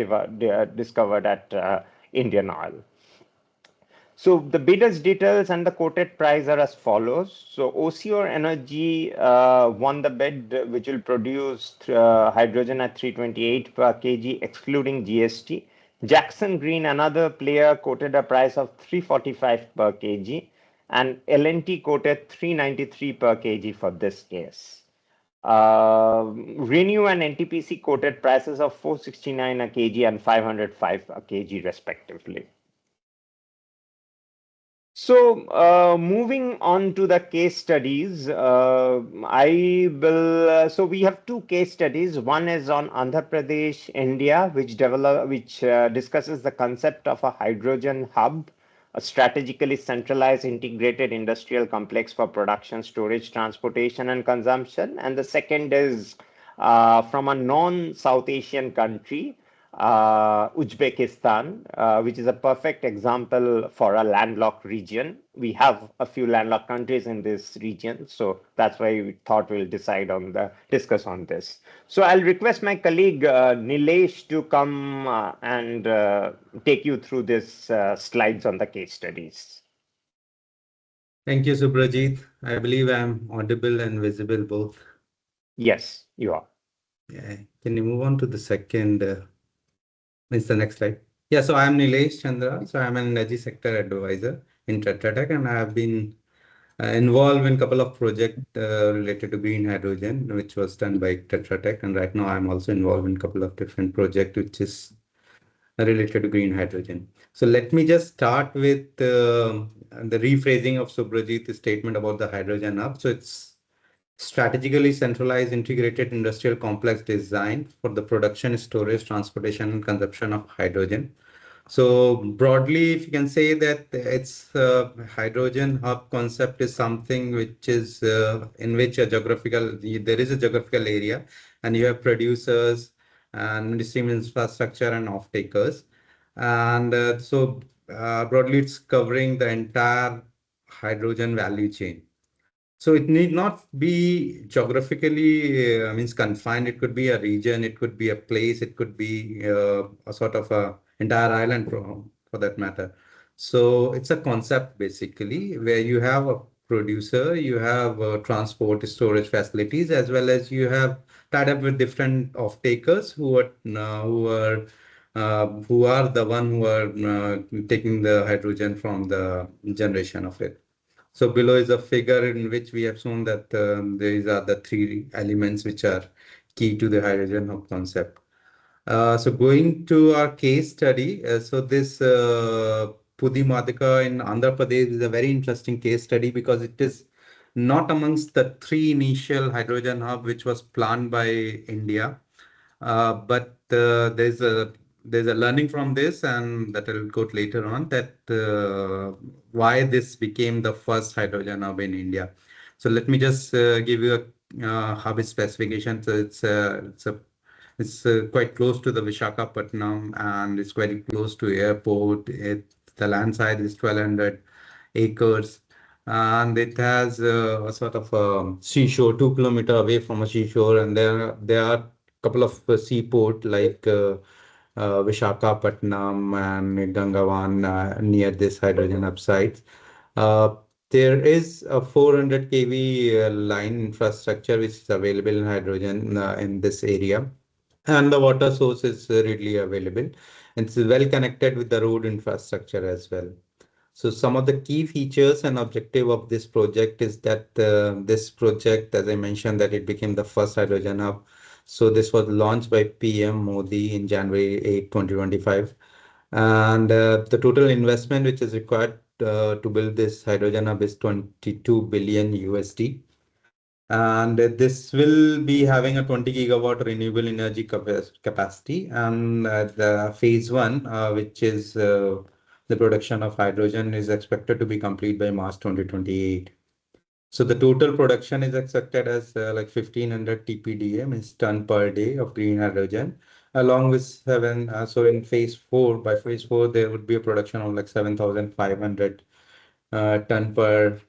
discovered at Indian Oil. So the bidders' details and the quoted price are as follows. So Osior Energy won the bid, which will produce hydrogen at 328 per kg, excluding GST. Jackson Green, another player, quoted a price of 345 per kg, and L&T quoted 393 per kg for this case. Renew and NTPC quoted prices of 469 a kg and 505 a kg respectively. So moving on to the case studies, so we have two case studies. One is on Andhra Pradesh, India, which discusses the concept of a hydrogen hub, a strategically centralized integrated industrial complex for production, storage, transportation, and consumption. And the second is from a non-South Asian country, Uzbekistan, which is a perfect example for a landlocked region. We have a few landlocked countries in this region, so that's why we thought we'll discuss on this. So I'll request my colleague Nilesh to come and take you through this slides on the case studies. Thank you, Subrajit. I believe I'm audible and visible both. Yes, you are. Yeah. Can you move on to the second? It's the next slide. Yeah, so I'm Nilesh Chandra. So I'm an energy sector advisor in Tetra Tech, and I have been involved in a couple of projects related to green hydrogen, which was done by Tetra Tech. And right now I'm also involved in a couple of different projects, which is related to green hydrogen. So let me just start with the rephrasing of Subrajit's statement about the hydrogen hub. So it's strategically centralized integrated industrial complex design for the production, storage, transportation, and consumption of hydrogen. So broadly, if you can say that it's hydrogen hub concept is something which is in which there is a geographical area, and you have producers and midstream infrastructure and off takers. And broadly, it's covering the entire hydrogen value chain. So it need not be geographically means confined. It could be a region, it could be a place, it could be a sort of a entire island for that matter. So it's a concept basically where you have a producer, you have transport storage facilities, as well as you have tied up with different off takers who are the one who are taking the hydrogen from the generation of it. So below is a figure in which we have shown that these are the three elements which are key to the hydrogen hub concept. So going to our case study, so this Pudi Madhika in Andhra Pradesh is a very interesting case study because it is not amongst the three initial hydrogen hub which was planned by India. But there's a learning from this, and that will go later on, that why this became the first hydrogen hub in India. So let me just give you a hub specification. So it's quite close to the Visakhapatnam, and it's very close to airport. The land size is 1,200 acres. And it has a sort of a seashore, 2 kilometers away from a seashore, and there are couple of seaport like Visakhapatnam and Gangavan near this hydrogen hub sites. Uh, there is a 400 kV line infrastructure which is available in hydrogen in this area, and the water source is readily available. It's well connected with the road infrastructure as well. So some of the key features and objective of this project is that this project, as I mentioned, that it became the first hydrogen hub. So this was launched by PM Modi in January 8, 2025. And the total investment which is required to build this hydrogen hub is 22 billion USD. And this will be having a 20 gigawatt renewable energy capacity. And the phase one, which is the production of hydrogen, is expected to be complete by March 2028. So the total production is expected as like 1500 TPDM, means ton per day of green hydrogen, along with so in phase four, by phase four, there would be a production of like 7,500 ton per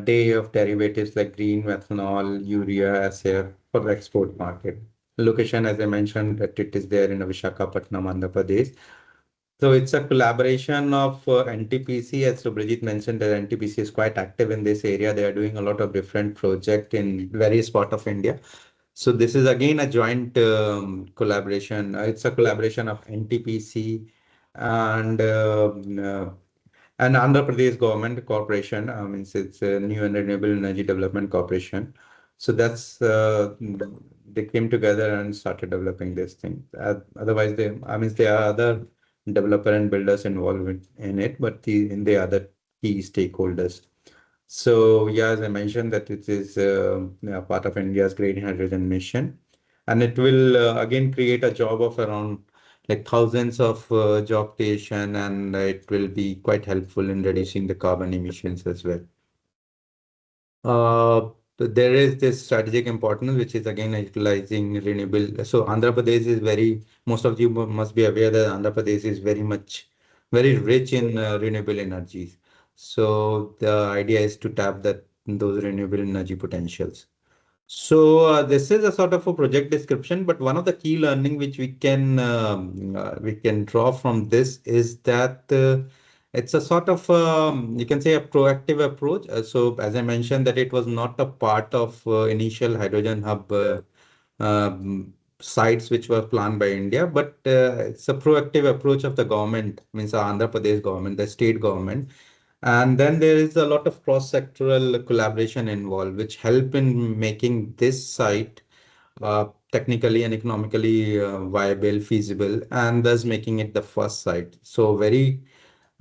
day of derivatives like green methanol, urea, SAF for the export market. Location, as I mentioned, that it is there in Visakhapatnam, Andhra Pradesh. So it's a collaboration of NTPC, as Subhajit mentioned, that NTPC is quite active in this area. They are doing a lot of different projects in various parts of India. So this is again a joint collaboration. It's a collaboration of NTPC and Andhra Pradesh Government Corporation. Means it's a New and Renewable Energy Development Corporation. So that's they came together and started developing this thing. Otherwise, there are other developer and builders involved in it, but they are the key stakeholders. So yeah, as I mentioned, that it is part of India's green hydrogen mission, and it will again create a job of around like thousands of job creation, and it will be quite helpful in reducing the carbon emissions as well. Uh, there is this strategic importance, which is again utilizing renewable. So Andhra Pradesh is most of you must be aware that Andhra Pradesh is very rich in renewable energies. So the idea is to tap those renewable energy potentials. So this is a sort of a project description, but one of the key learning which we can draw from this is that it's a sort of you can say a proactive approach. So as I mentioned, that it was not a part of initial hydrogen hub sites which were planned by India, but it's a proactive approach of the government, means the Andhra Pradesh government, the state government. And then there is a lot of cross-sectoral collaboration involved, which help in making this site technically and economically viable, feasible, and thus making it the first site. So very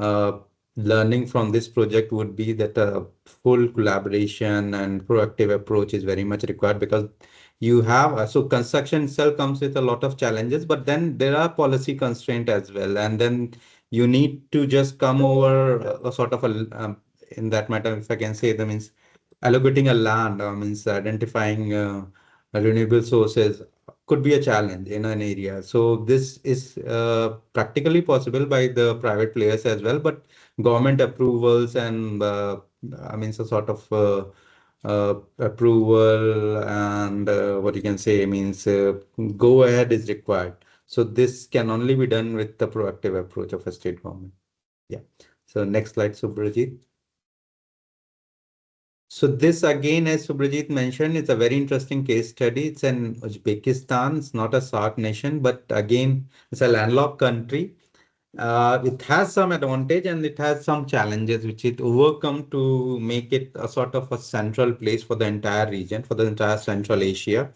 uh, learning from this project would be that a full collaboration and proactive approach is very much required, because you have so construction itself comes with a lot of challenges, but then there are policy constraint as well, and then you need to just come over a sort of in that matter, if I can say, that means allocating a land, means identifying renewable sources could be a challenge in an area. So this is practically possible by the private players as well, but government approvals and I mean, so sort of approval and what you can say means go ahead is required. So this can only be done with the proactive approach of a state government. Yeah. So next slide, Subrajit. So this again, as Subrajit mentioned, it's a very interesting case study. It's in Uzbekistan. It's not a SAARC nation, but again, it's a landlocked country. It has some advantage and it has some challenges which it overcome to make it a sort of a central place for the entire region, for the entire Central Asia,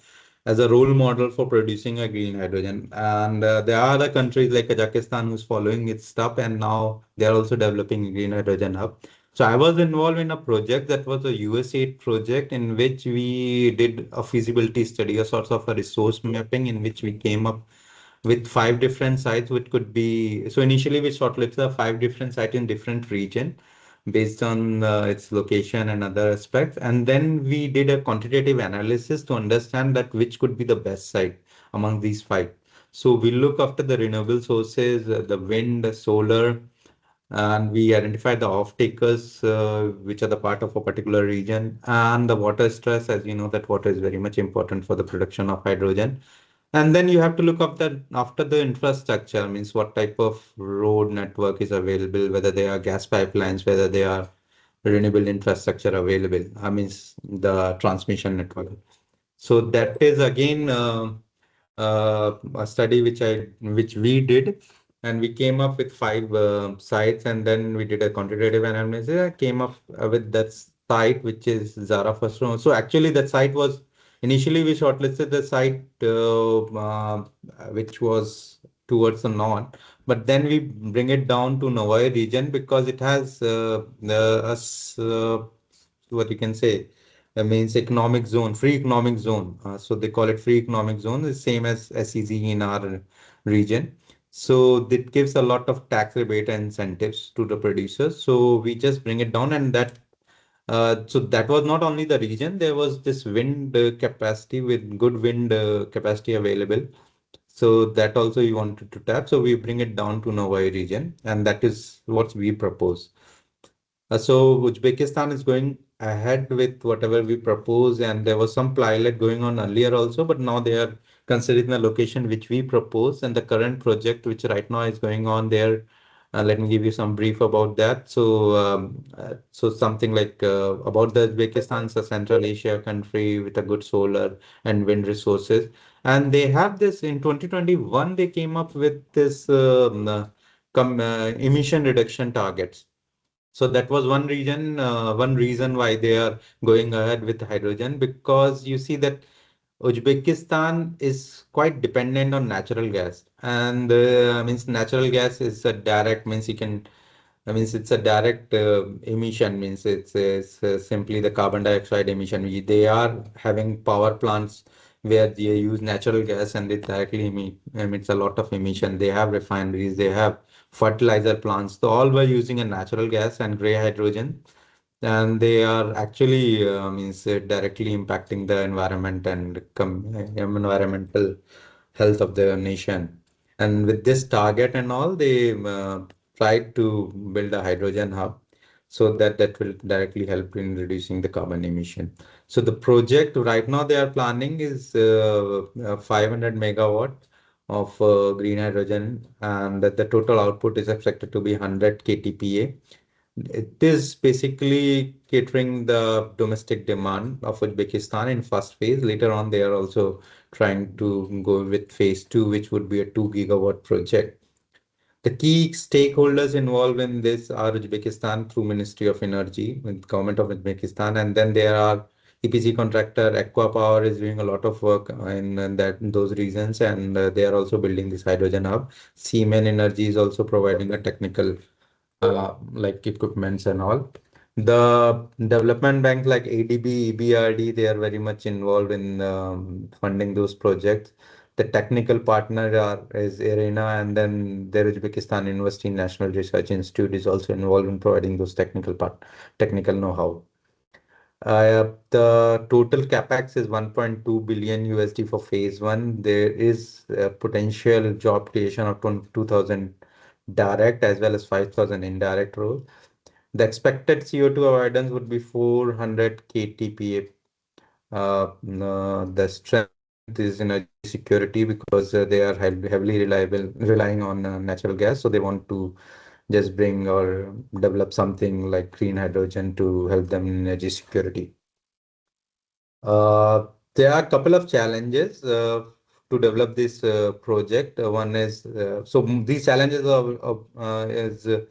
as a role model for producing a green hydrogen. And there are other countries like Kazakhstan who's following its step, and now they're also developing a green hydrogen hub. So I was involved in a project that was a USAID project in which we did a feasibility study, a sort of a resource mapping, in which we came up with 5 different sites, which could be, so initially we shortlisted the 5 different sites in different region based on its location and other aspects. And then we did a quantitative analysis to understand that which could be the best site among these 5. So we look after the renewable sources, the wind, the solar, and we identify the off-takers, which are the part of a particular region, and the water stress, as you know, that water is very much important for the production of hydrogen. And then you have to look up that after the infrastructure, means what type of road network is available, whether they are gas pipelines, whether they are renewable infrastructure available, I mean, the transmission network. So that is again a study which we did, and we came up with 5 sites, and then we did a quantitative analysis. I came up with that site which is Zara First. So actually, that site was initially we shortlisted the site which was towards the north, but then we bring it down to Novai region because it has what you can say means economic zone, free economic zone. So they call it free economic zone, the same as SEZ in our region. So that gives a lot of tax rebate and incentives to the producers. So we just bring it down, and so that was not only the region, there was this wind capacity with good wind capacity available. So that also we wanted to tap. So we bring it down to Novai region, and that is what we propose. So Uzbekistan is going ahead with whatever we propose, and there was some pilot going on earlier also, but now they are considering the location which we propose, and the current project which right now is going on there. Let me give you some brief about that. So something like about the Uzbekistan, it's a Central Asia country with a good solar and wind resources, and they have this in 2021. They came up with this emission reduction targets. So that was one reason why they are going ahead with hydrogen, because you see that Uzbekistan is quite dependent on natural gas, and means natural gas is a direct means you can means it's a direct emission, means it's simply the carbon dioxide emission. They are having power plants where they use natural gas and it directly emits a lot of emission. They have refineries, they have fertilizer plants. So all were using a natural gas and gray hydrogen. and they are actually means directly impacting the environment and environmental health of the nation. And with this target and all, they tried to build a hydrogen hub so that that will directly help in reducing the carbon emission. So the project right now they are planning is 500 megawatt of green hydrogen, and that the total output is expected to be 100 KTPA. It is basically catering the domestic demand of Uzbekistan in first phase. Later on, they are also trying to go with phase two, which would be a 2 gigawatt project. The key stakeholders involved in this are Uzbekistan through Ministry of Energy with government of Uzbekistan, and then there are EPC contractor Aqua Power is doing a lot of work in those regions, and they are also building this hydrogen hub. Siemens Energy is also providing a technical like equipments and all. The development bank like ADB, EBRD, they are very much involved in funding those projects. The technical partner is Arena, and then there is Uzbekistan University National Research Institute is also involved in providing those technical know-how. The total capex is 1.2 billion USD for phase one. There is potential job creation of 22,000 direct as well as 5,000 indirect roles. The expected CO2 avoidance would be 400 KTPA. The strength is energy security because they are heavily relying on natural gas. So they want to just bring or develop something like green hydrogen to help them in energy security. There are a couple of challenges to develop this project. One is these challenges is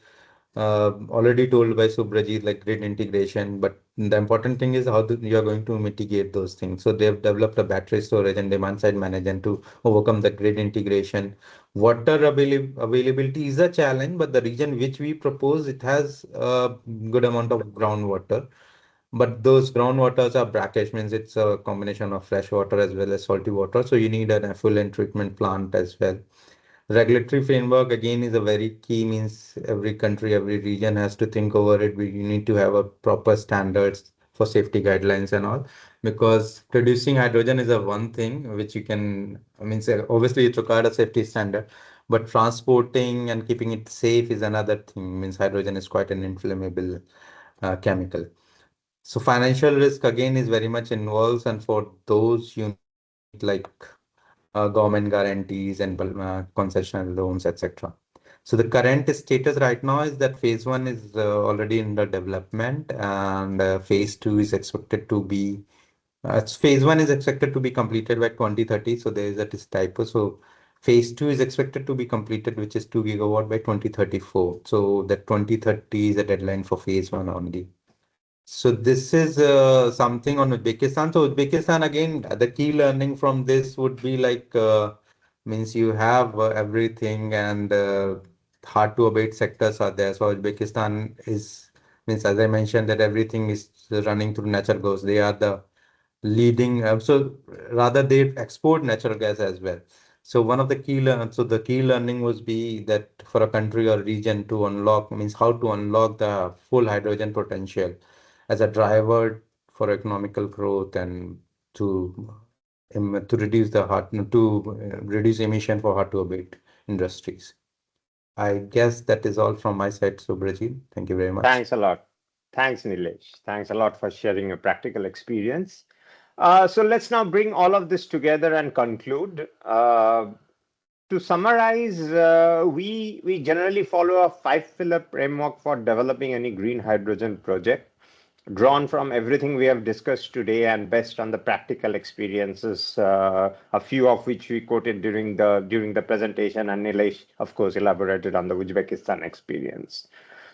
already told by Subrajit, like grid integration. But the important thing is how you are going to mitigate those things. So they have developed a battery storage and demand side management to overcome the grid integration. Water availability is a challenge, but the region which we propose it has a good amount of groundwater. But those groundwaters are brackish, means it's a combination of fresh water as well as salty water. So you need an effluent treatment plant as well. Regulatory framework again is a very key, means every country, every region has to think over it. You need to have a proper standards for safety guidelines and all, because producing hydrogen is a one thing which you can, I mean, say, obviously it requires a safety standard, but transporting and keeping it safe is another thing, means hydrogen is quite an inflammable chemical. So financial risk again is very much involved, and for those you need like government guarantees and concessional loans, etc. So the current status right now is that phase one is already in the development, and phase two is expected to be phase one is expected to be completed by 2030. So there is a typo. So phase two is expected to be completed, which is 2 gigawatt by 2034. So that 2030 is a deadline for phase one only. So this is something on Uzbekistan. So Uzbekistan again, the key learning from this would be like means you have everything, and hard to abate sectors are there. So Uzbekistan is means, as I mentioned, that everything is running through natural gas. They are the leading. So rather they export natural gas as well. So one of the the key learning was be that for a country or region to unlock, means how to unlock the full hydrogen potential as a driver for economical growth, and to to reduce the hard to reduce emission for hard to abate industries. I guess that is all from my side, Subrajit. Thank you very much. Thanks a lot. Thanks, Nilesh. Thanks a lot for sharing your practical experience. So let's now bring all of this together and conclude. To summarize, we generally follow a 5-pillar framework for developing any green hydrogen project, drawn from everything we have discussed today and based on the practical experiences, a few of which we quoted during the presentation, and Nilesh, of course, elaborated on the Uzbekistan experience.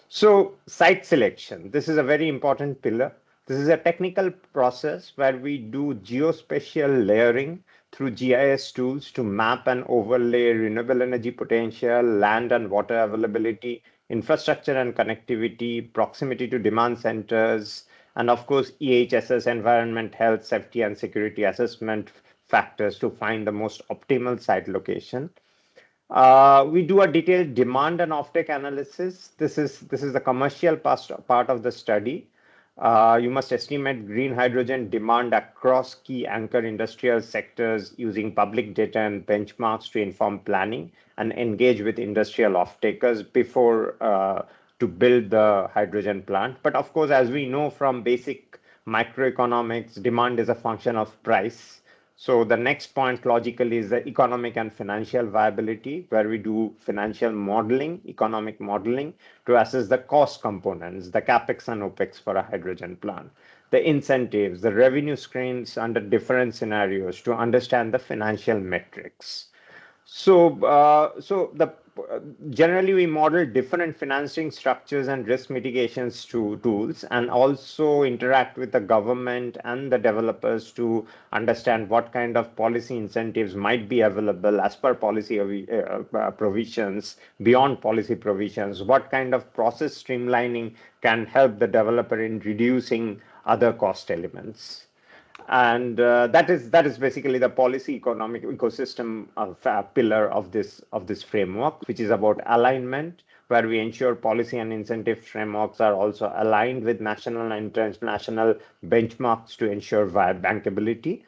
So site selection, this is a very important pillar. This is a technical process where we do geospatial layering through GIS tools to map and overlay renewable energy potential, land and water availability, infrastructure and connectivity, proximity to demand centers, and of course, EHSS, environment, health, safety, and security assessment factors to find the most optimal site location. We do a detailed demand and offtake analysis. This is the commercial part of the study. You must estimate green hydrogen demand across key anchor industrial sectors using public data and benchmarks to inform planning and engage with industrial off-takers before to build the hydrogen plant. But of course, as we know from basic microeconomics, demand is a function of price. So the next point logically is the economic and financial viability, where we do financial modeling, economic modeling to assess the cost components, the capex and opex for a hydrogen plant, the incentives, the revenue streams under different scenarios to understand the financial metrics. Generally we model different financing structures and risk mitigations tools, and also interact with the government and the developers to understand what kind of policy incentives might be available as per policy provisions, beyond policy provisions, what kind of process streamlining can help the developer in reducing other cost elements. And that is basically the policy economic ecosystem pillar of this framework, which is about alignment, where we ensure policy and incentive frameworks are also aligned with national and international benchmarks to ensure bankability.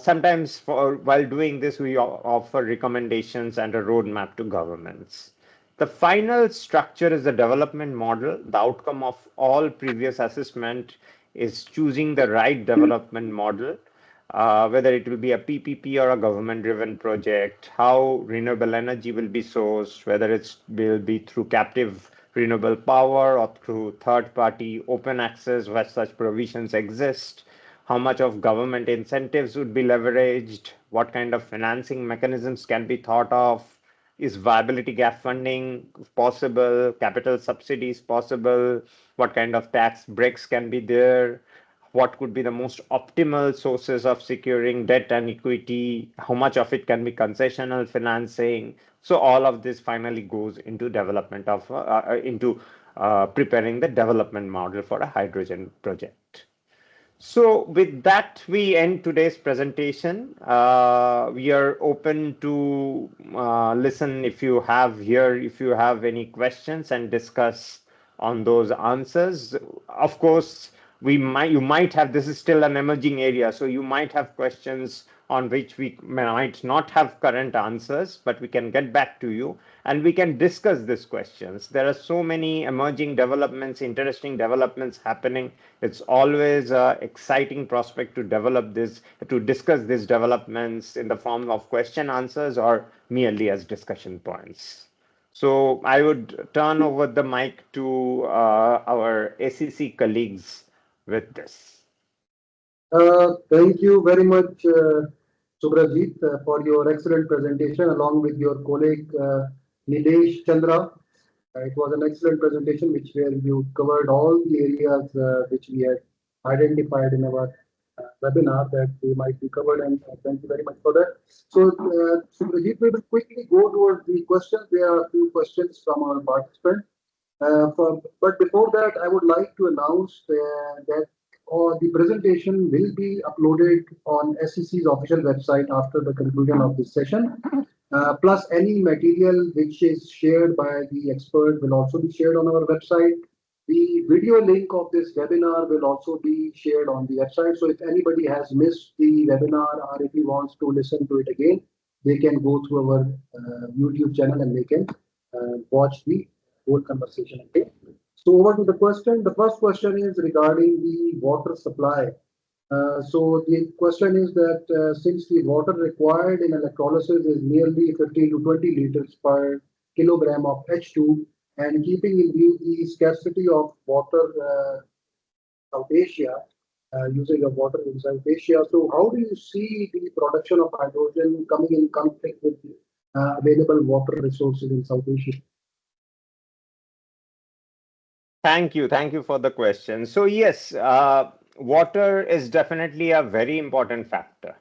Sometimes while doing this, we offer recommendations and a roadmap to governments. The final structure is the development model. The outcome of all previous assessment is choosing the right development model, whether it will be a PPP or a government-driven project, how renewable energy will be sourced, whether it will be through captive renewable power or through third-party open access where such provisions exist, how much of government incentives would be leveraged, what kind of financing mechanisms can be thought of, is viability gap funding possible, capital subsidies possible, what kind of tax breaks can be there, what could be the most optimal sources of securing debt and equity, how much of it can be concessional financing. So all of this finally goes into development of preparing the development model for a hydrogen project. So with that, we end today's presentation. We are open to listen if you have any questions and discuss on those answers. Of course, you might have, this is still an emerging area, so you might have questions on which we might not have current answers, but we can get back to you and we can discuss these questions. There are so many emerging developments, interesting developments happening. It's always an exciting prospect to discuss these developments in the form of question answers or merely as discussion points. So I would turn over the mic to our ACC colleagues with this. Thank you very much, Subrajit, for your excellent presentation along with your colleague Nilesh Chandra. It was an excellent presentation where you covered all the areas which we had identified in our webinar that they might be covered, and thank you very much for that. So, Subrajit, we will quickly go towards the questions. There are a few questions from our participants. But before that, I would like to announce that the presentation will be uploaded on SEC's official website after the conclusion of this session. Plus, any material which is shared by the expert will also be shared on our website. The video link of this webinar will also be shared on the website. So if anybody has missed the webinar or if he wants to listen to it again, they can go through our YouTube channel and they can watch the whole conversation again. So over to the question. The first question is regarding the water supply. So the question is that since the water required in electrolysis is nearly 15 to 20 liters per kilogram of H2, and keeping in view the scarcity of water South Asia, usage of water in South Asia, so how do you see the production of hydrogen coming in conflict with available water resources in South Asia? Thank you for the question. So yes, water is definitely a very important factor.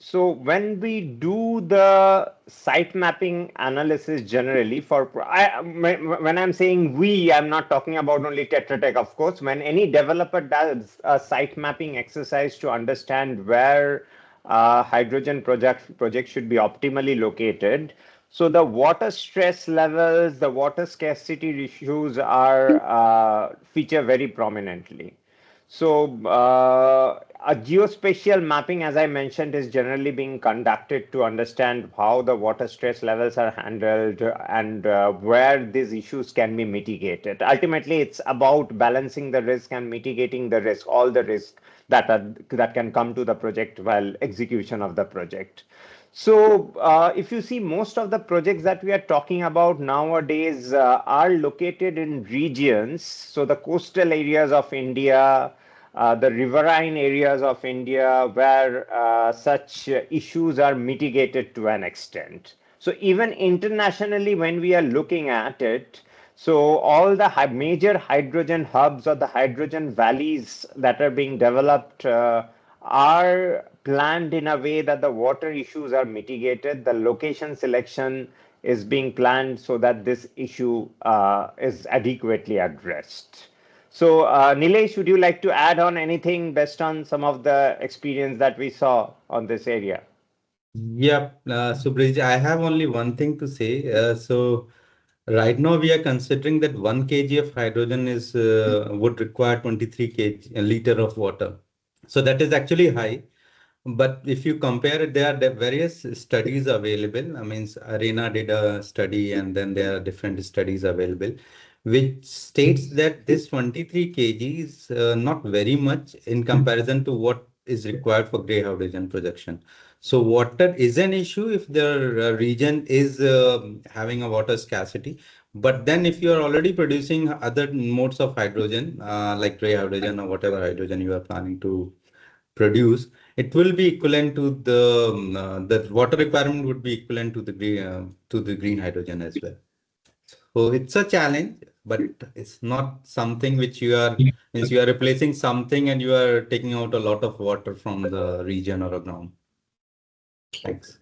So when we do the site mapping analysis generally when I'm saying we, I'm not talking about only Tetra Tech, of course. When any developer does a site mapping exercise to understand where hydrogen project should be optimally located, So the water stress levels, the water scarcity issues are feature very prominently. So a geospatial mapping, as I mentioned, is generally being conducted to understand how the water stress levels are handled and where these issues can be mitigated. Ultimately, it's about balancing the risk and mitigating the risk, all the risk that can come to the project while execution of the project. So, if you see, most of the projects that we are talking about nowadays are located in regions. So, the coastal areas of India, the riverine areas of India, where such issues are mitigated to an extent. So, even internationally, when we are looking at it, so all the major hydrogen hubs or the hydrogen valleys that are being developed are planned in a way that the water issues are mitigated. The location selection is being planned so that this issue is adequately addressed. So, Nilesh, would you like to add on anything based on some of the experience that we saw on this area? Yeah, Subrij, I have only one thing to say. Right now we are considering that 1 kg of hydrogen is would require 23 kg a liter of water. So that is actually high. But if you compare it, there are various studies available. I mean, Arena did a study, and then there are different studies available, which states that this 23 kg is not very much in comparison to what is required for gray hydrogen production. So water is an issue if the region is having a water scarcity. But then if you are already producing other modes of hydrogen, like gray hydrogen or whatever hydrogen you are planning to produce, it will be equivalent to the water requirement would be equivalent to the green hydrogen as well. So it's a challenge, but it's not something which you are means you are replacing something and you are taking out a lot of water from the region or a ground. Thanks.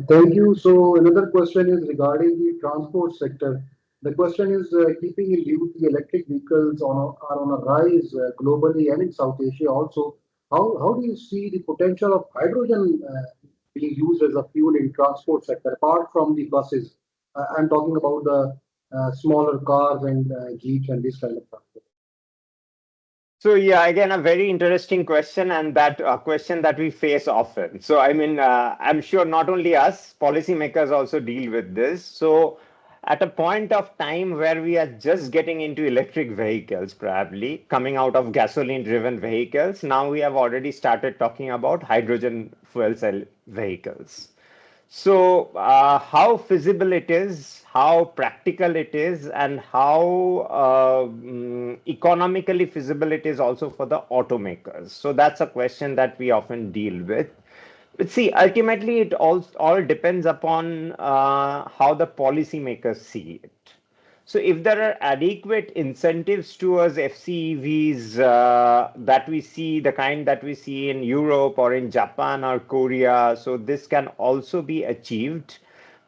Thank you. So another question is regarding the transport sector. The question is keeping in view the electric vehicles are on a rise globally and in South Asia also. How do you see the potential of hydrogen being used as a fuel in transport sector apart from the buses? I'm talking about the smaller cars and jeeps and this kind of transport. So yeah, again, a very interesting question, and that question that we face often. So I mean, I'm sure not only us, policymakers also deal with this. So at a point of time where we are just getting into electric vehicles, probably coming out of gasoline-driven vehicles, now we have already started talking about hydrogen fuel cell vehicles. So, how feasible it is, how practical it is, and how economically feasible it is also for the automakers. So, that's a question that we often deal with. But see, ultimately, it all depends upon how the policymakers see it. So if there are adequate incentives towards FCEVs that we see, the kind that we see in Europe or in Japan or Korea, so this can also be achieved.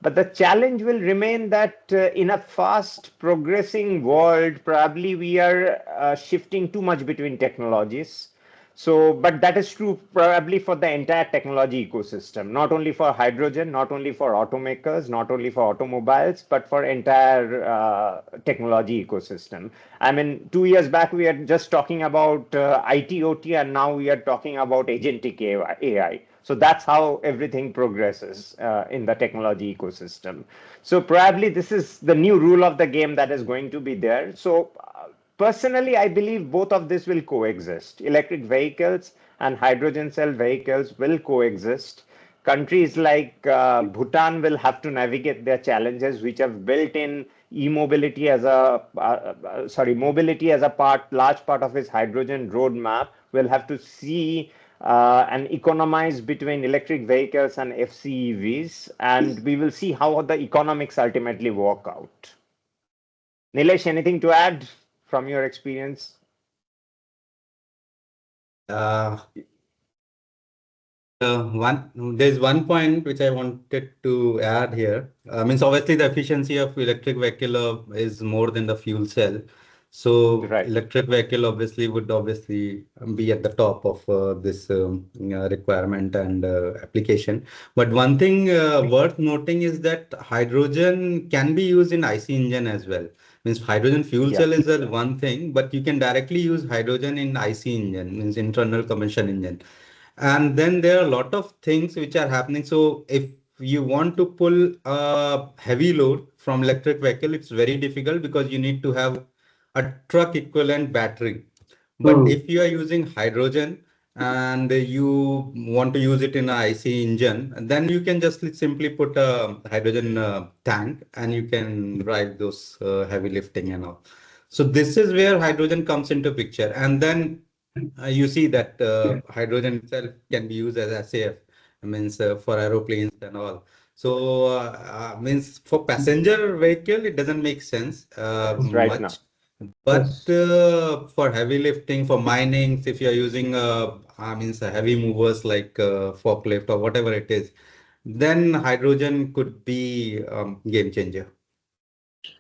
But the challenge will remain that in a fast progressing world, probably we are shifting too much between technologies. So, but that is true probably for the entire technology ecosystem, not only for hydrogen, not only for automakers, not only for automobiles, but for entire technology ecosystem. I mean, 2 years back, we are just talking about IT, OT, and now we are talking about agentic AI. So that's how everything progresses in the technology ecosystem. So probably this is the new rule of the game that is going to be there. So personally, I believe both of this will coexist. Electric vehicles and hydrogen cell vehicles will coexist. Countries like Bhutan will have to navigate their challenges, which have built in e-mobility as mobility as a large part of its hydrogen roadmap. Will have to see and economize between electric vehicles and FCEVs, and we will see how the economics ultimately work out. Nilesh, anything to add from your experience? There's one point which I wanted to add here. Means obviously the efficiency of electric vehicle is more than the fuel cell. So Right. electric vehicle obviously would be at the top of this requirement and application. But one thing worth noting is that hydrogen can be used in IC engine as well. Means hydrogen fuel Yeah. cell is the one thing, but you can directly use hydrogen in IC engine, means internal combustion engine. And then there are a lot of things which are happening. So if you want to pull a heavy load from electric vehicle, it's very difficult because you need to have a truck equivalent battery. But Hmm. if you are using hydrogen and you want to use it in a IC engine, then you can just simply put a hydrogen tank and you can drive those heavy lifting and all. So this is where hydrogen comes into picture. And then you see that hydrogen itself can be used as SAF, means for aeroplanes and all. So means for passenger vehicle, it doesn't make sense Right now. much. But Yes. for heavy lifting, for mining, if you're using means heavy movers like forklift or whatever it is, then hydrogen could be game changer.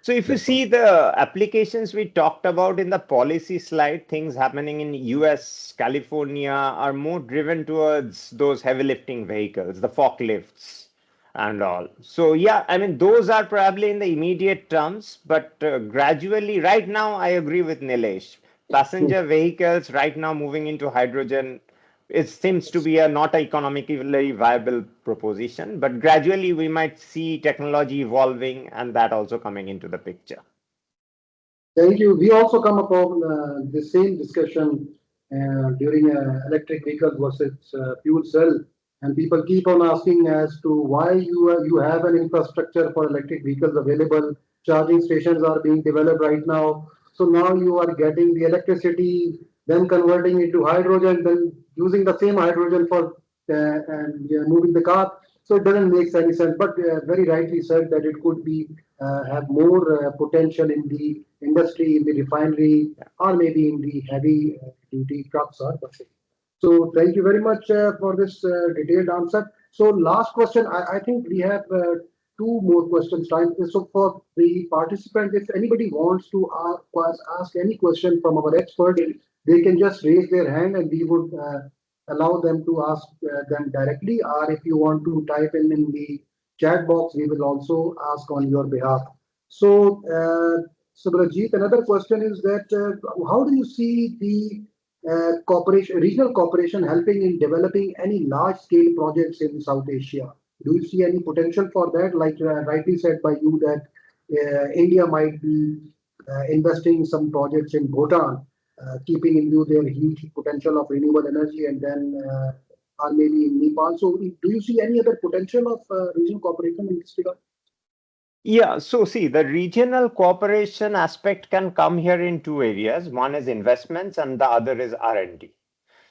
So if you That's all. see the applications we talked about in the policy slide, things happening in US, California are more driven towards those heavy lifting vehicles, the forklifts and all. So yeah, I mean, those are probably in the immediate terms, but gradually, right now, I agree with Nilesh. Hmm. Passenger vehicles right now moving into hydrogen, it seems to be a not economically viable proposition, but gradually we might see technology evolving and that also coming into the picture. Thank you. We also come upon the same discussion during electric vehicles versus fuel cell, and people keep on asking as to why you have an infrastructure for electric vehicles available. Charging stations are being developed right now, so now you are getting the electricity, then converting it to hydrogen, then using the same hydrogen for and moving the car. So it doesn't make any sense. But very rightly said that it could be have more potential in the industry, in the refinery, or maybe in the heavy duty trucks or buses. So thank you very much for this detailed answer. So last question, I think we have two more questions time. So for the participant, if anybody wants to ask any question from our expert, they can just raise their hand and we would allow them to ask them directly. Or if you want to type in the chat box, we will also ask on your behalf. So, Subrajit, another question is that how do you see the cooperation, regional cooperation helping in developing any large scale projects in South Asia? Do you see any potential for that? Like rightly said by you that India might be investing some projects in Bhutan, keeping in view their huge potential of renewable energy, and then or maybe in Nepal. So, do you see any other potential of regional cooperation in this regard? Yeah, so see, the regional cooperation aspect can come here in two areas. One is investments and the other is R&D.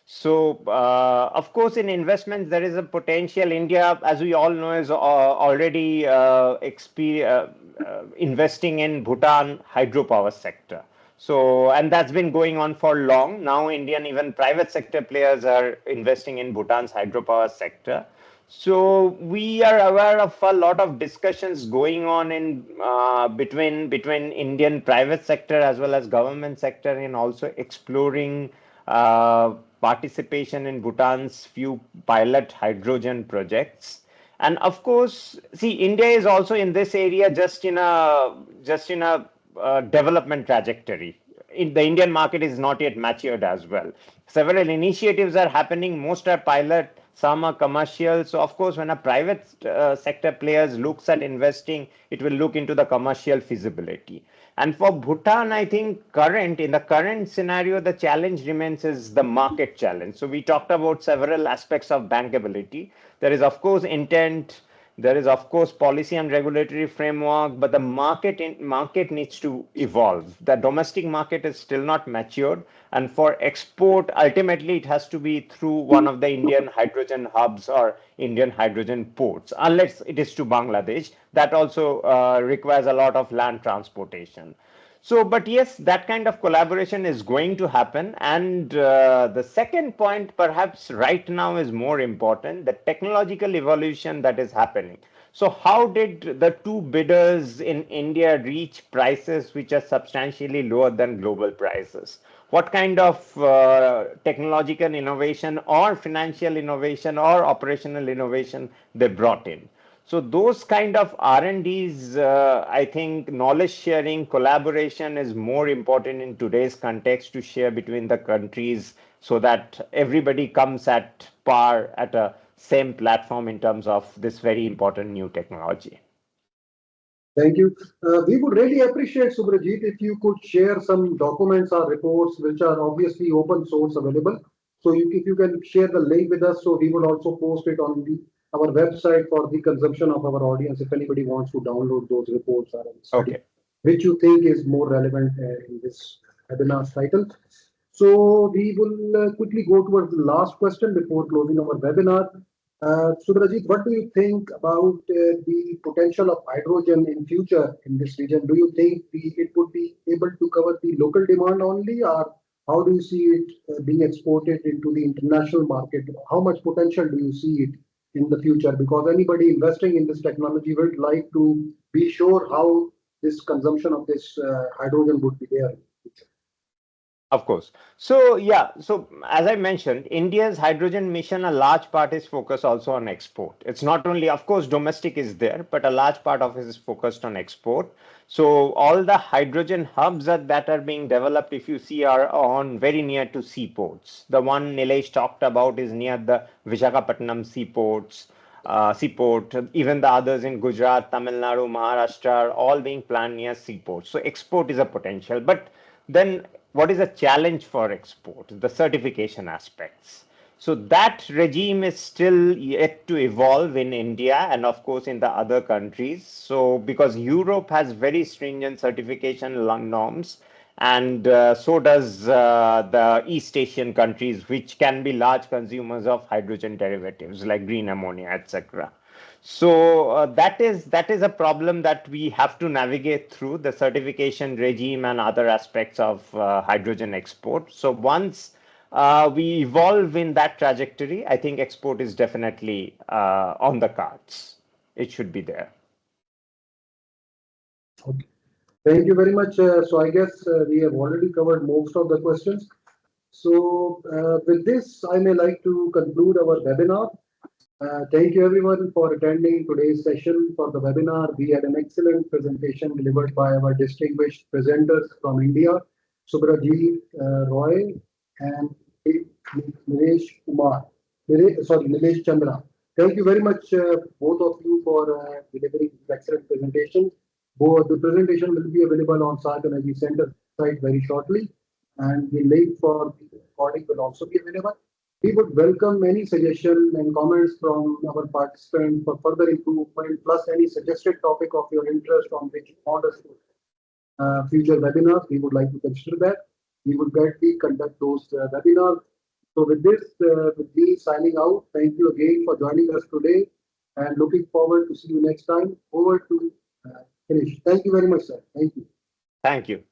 So, of course, in investments, there is a potential. India, as we all know, is already investing in Bhutan hydropower sector. So, and that's been going on for long. Now, Indian, even private sector players are investing in Bhutan's hydropower sector. So we are aware of a lot of discussions going on in between Indian private sector as well as government sector in also exploring participation in Bhutan's few pilot hydrogen projects. And of course, see, India is also in this area just in a development trajectory. The Indian market is not yet matured as well. Several initiatives are happening. Most are pilot, some are commercial. So of course, when a private sector players looks at investing, it will look into the commercial feasibility. And for Bhutan, I think in the current scenario, the challenge remains is the market challenge. So we talked about several aspects of bankability. There is of course intent, there is of course policy and regulatory framework, but the market needs to evolve. The domestic market is still not matured, and for export, ultimately it has to be through one of the Indian hydrogen hubs or Indian hydrogen ports, unless it is to Bangladesh. That also requires a lot of land transportation. So, but yes, that kind of collaboration is going to happen. And the second point, perhaps right now, is more important, the technological evolution that is happening. So, how did the two bidders in India reach prices which are substantially lower than global prices? What kind of technological innovation or financial innovation or operational innovation they brought in? So those kind of R&Ds, I think knowledge sharing, collaboration is more important in today's context to share between the countries so that everybody comes at par at a same platform in terms of this very important new technology. Thank you. We would really appreciate, Subrajit, if you could share some documents or reports which are obviously open source available. So if you can share the link with us, so we would also post it on our website for the consumption of our audience if anybody wants to download those reports or study, Okay. which you think is more relevant in this webinar's title. So we will quickly go towards the last question before closing our webinar. Subrajit, what do you think about the potential of hydrogen in future in this region? Do you think it would be able to cover the local demand only, or how do you see it being exported into the international market? How much potential do you see it in the future? Because anybody investing in this technology would like to be sure how this consumption of this hydrogen would be there in the future. Of course. So yeah, so as I mentioned, India's hydrogen mission, a large part is focused also on export. It's not only, of course, domestic is there, but a large part of it is focused on export. So all the hydrogen hubs that are being developed, if you see, are on very near to seaports. The one Nilesh talked about is near the Visakhapatnam seaport, even the others in Gujarat, Tamil Nadu, Maharashtra are all being planned near seaports. So export is a potential, but then what is a challenge for export? The certification aspects. So that regime is still yet to evolve in India and of course in the other countries. So because Europe has very stringent certification norms, and so does the East Asian countries, which can be large consumers of hydrogen derivatives like green ammonia, etc. So that is a problem that we have to navigate through the certification regime and other aspects of hydrogen export. So once we evolve in that trajectory, I think export is definitely on the cards. It should be there. Okay. Thank you very much. So I guess we have already covered most of the questions. So with this, I may like to conclude our webinar. Thank you everyone for attending today's session for the webinar. We had an excellent presentation delivered by our distinguished presenters from India, Subrajit Roy and Nilesh Chandra. Thank you very much, both of you, for delivering this excellent presentation. The presentation will be available on SAARC Energy Center site very shortly, and the link for the recording will also be available. We would welcome any suggestion and comments from our participants for further improvement, plus any suggested topic of your interest on which you want us to future webinars. We would like to consider that. We would gladly conduct those webinars. So with this, with me signing out, thank you again for joining us today, and looking forward to see you next time. Over to finish. Thank you very much, sir. Thank you. Thank you.